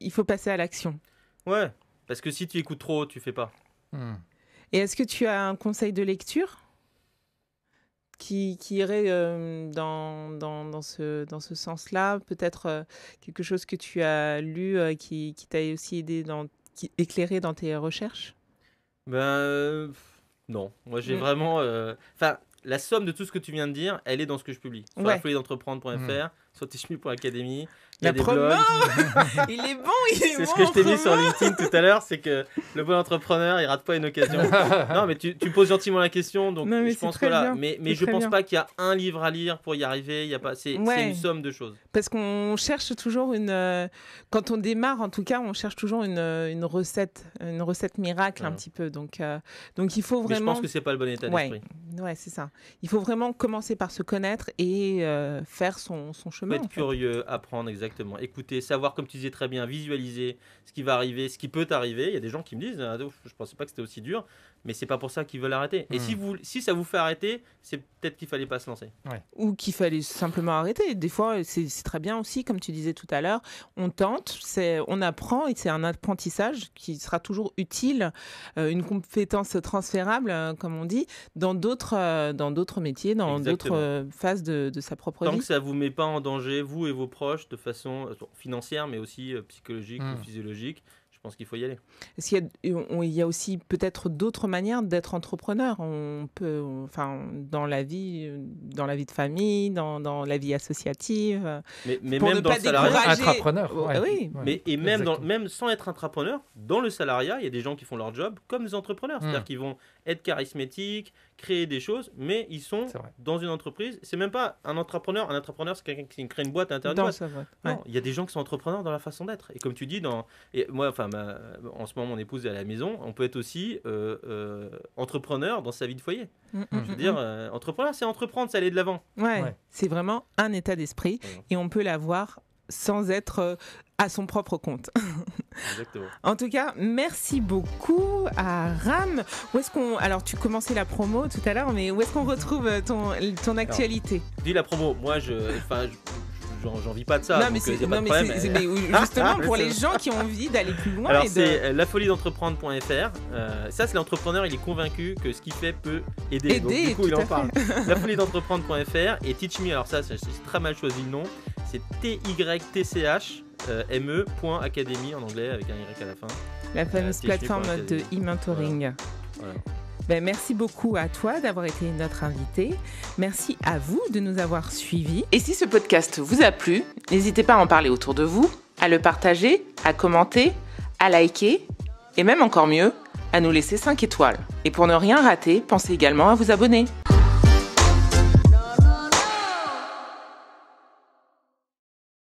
Il faut passer à l'action. Ouais, parce que si tu écoutes trop, tu fais pas. Et est-ce que tu as un conseil de lecture qui irait dans ce sens-là? Peut-être quelque chose que tu as lu qui t'a aussi aidé, éclairé dans tes recherches? Non. Moi, j'ai vraiment... la somme de tout ce que tu viens de dire, elle est dans ce que je publie. Sur Ouais. la folie d'entreprendre.fr, sur tichmi.academy. La des promo blogs. Il est bon, il est bon. C'est ce que je t'ai mis en sur promo. LinkedIn tout à l'heure, c'est que le bon entrepreneur, il rate pas une occasion. Non, mais tu poses gentiment la question, donc Non, mais je c'est pense très que là, bien. mais C'est je très pense bien. pas qu'il y a un livre à lire pour y arriver. Il y a pas, c'est Ouais. une somme de choses. Parce qu'on cherche toujours quand on démarre, en tout cas, on cherche toujours une recette miracle un Ouais. petit peu. Donc il faut Mais je vraiment. pense que c'est pas le bon état Ouais. d'esprit. Ouais, c'est ça. Il faut vraiment commencer par se connaître et faire son Faut chemin. être en fait. curieux, apprendre exactement, écouter, savoir, comme tu disais très bien, visualiser ce qui va arriver, ce qui peut arriver. Il y a des gens qui me disent ah, ouf, je pensais pas que c'était aussi dur, mais c'est pas pour ça qu'ils veulent arrêter. Et si ça vous fait arrêter, c'est peut-être qu'il fallait pas se lancer. Ou qu'il fallait simplement arrêter. Des fois, c'est très bien aussi, comme tu disais tout à l'heure. On tente, on apprend et c'est un apprentissage qui sera toujours utile, une compétence transférable, comme on dit, dans d'autres métiers, dans Exactement. d'autres phases de sa propre Tant vie. que ça vous met pas en danger, vous et vos proches, de façon financière, mais aussi psychologique ou physiologique, je pense qu'il faut y aller. Est-ce qu'il il y a aussi peut-être d'autres manières d'être entrepreneur? Dans la vie de famille, dans la vie associative. Mais Pour même ne dans pas le salariat, décourager. Intrapreneur. Ouais. Oui. mais même sans être entrepreneur, dans le salariat, il y a des gens qui font leur job comme des entrepreneurs. C'est-à-dire qu'ils vont être charismatiques, créer des choses, mais ils sont C'est vrai. dans une entreprise. C'est même pas un entrepreneur. Un entrepreneur, c'est quelqu'un qui crée une boîte à l'intérieur Dans d'une sa boîte. boîte. Ouais. Non, il y a des gens qui sont entrepreneurs dans la façon d'être. Et comme tu dis, et moi, en ce moment, mon épouse est à la maison. On peut être aussi entrepreneur dans sa vie de foyer. Je veux dire, entrepreneur, c'est entreprendre, c'est aller de l'avant. Ouais. C'est vraiment un état d'esprit et on peut l'avoir sans être à son propre compte. Exactement. En tout cas, merci beaucoup à Ram. Alors, tu commençais la promo tout à l'heure, mais où est-ce qu'on retrouve ton actualité? Dis la promo. Moi, j'en vis pas de ça. Non, mais donc, y a pas de problème. mais justement, pour les gens qui ont envie d'aller plus loin. Alors, c'est lafoliedentrepreneur.fr. Ça, c'est l'entrepreneur, il est convaincu que ce qu'il fait peut aider. Donc, du coup, tout il à en fait. parle. lafoliedentrepreneur.fr et Teach Me. Alors, ça, j'ai très mal choisi le nom. C'est TYTCHME.academy en anglais avec un Y à la fin. La fameuse Teach Me plateforme de Academy. e-mentoring. Voilà. Merci beaucoup à toi d'avoir été notre invité. Merci à vous de nous avoir suivis. Et si ce podcast vous a plu, n'hésitez pas à en parler autour de vous, à le partager, à commenter, à liker et même encore mieux, à nous laisser 5 étoiles. Et pour ne rien rater, pensez également à vous abonner.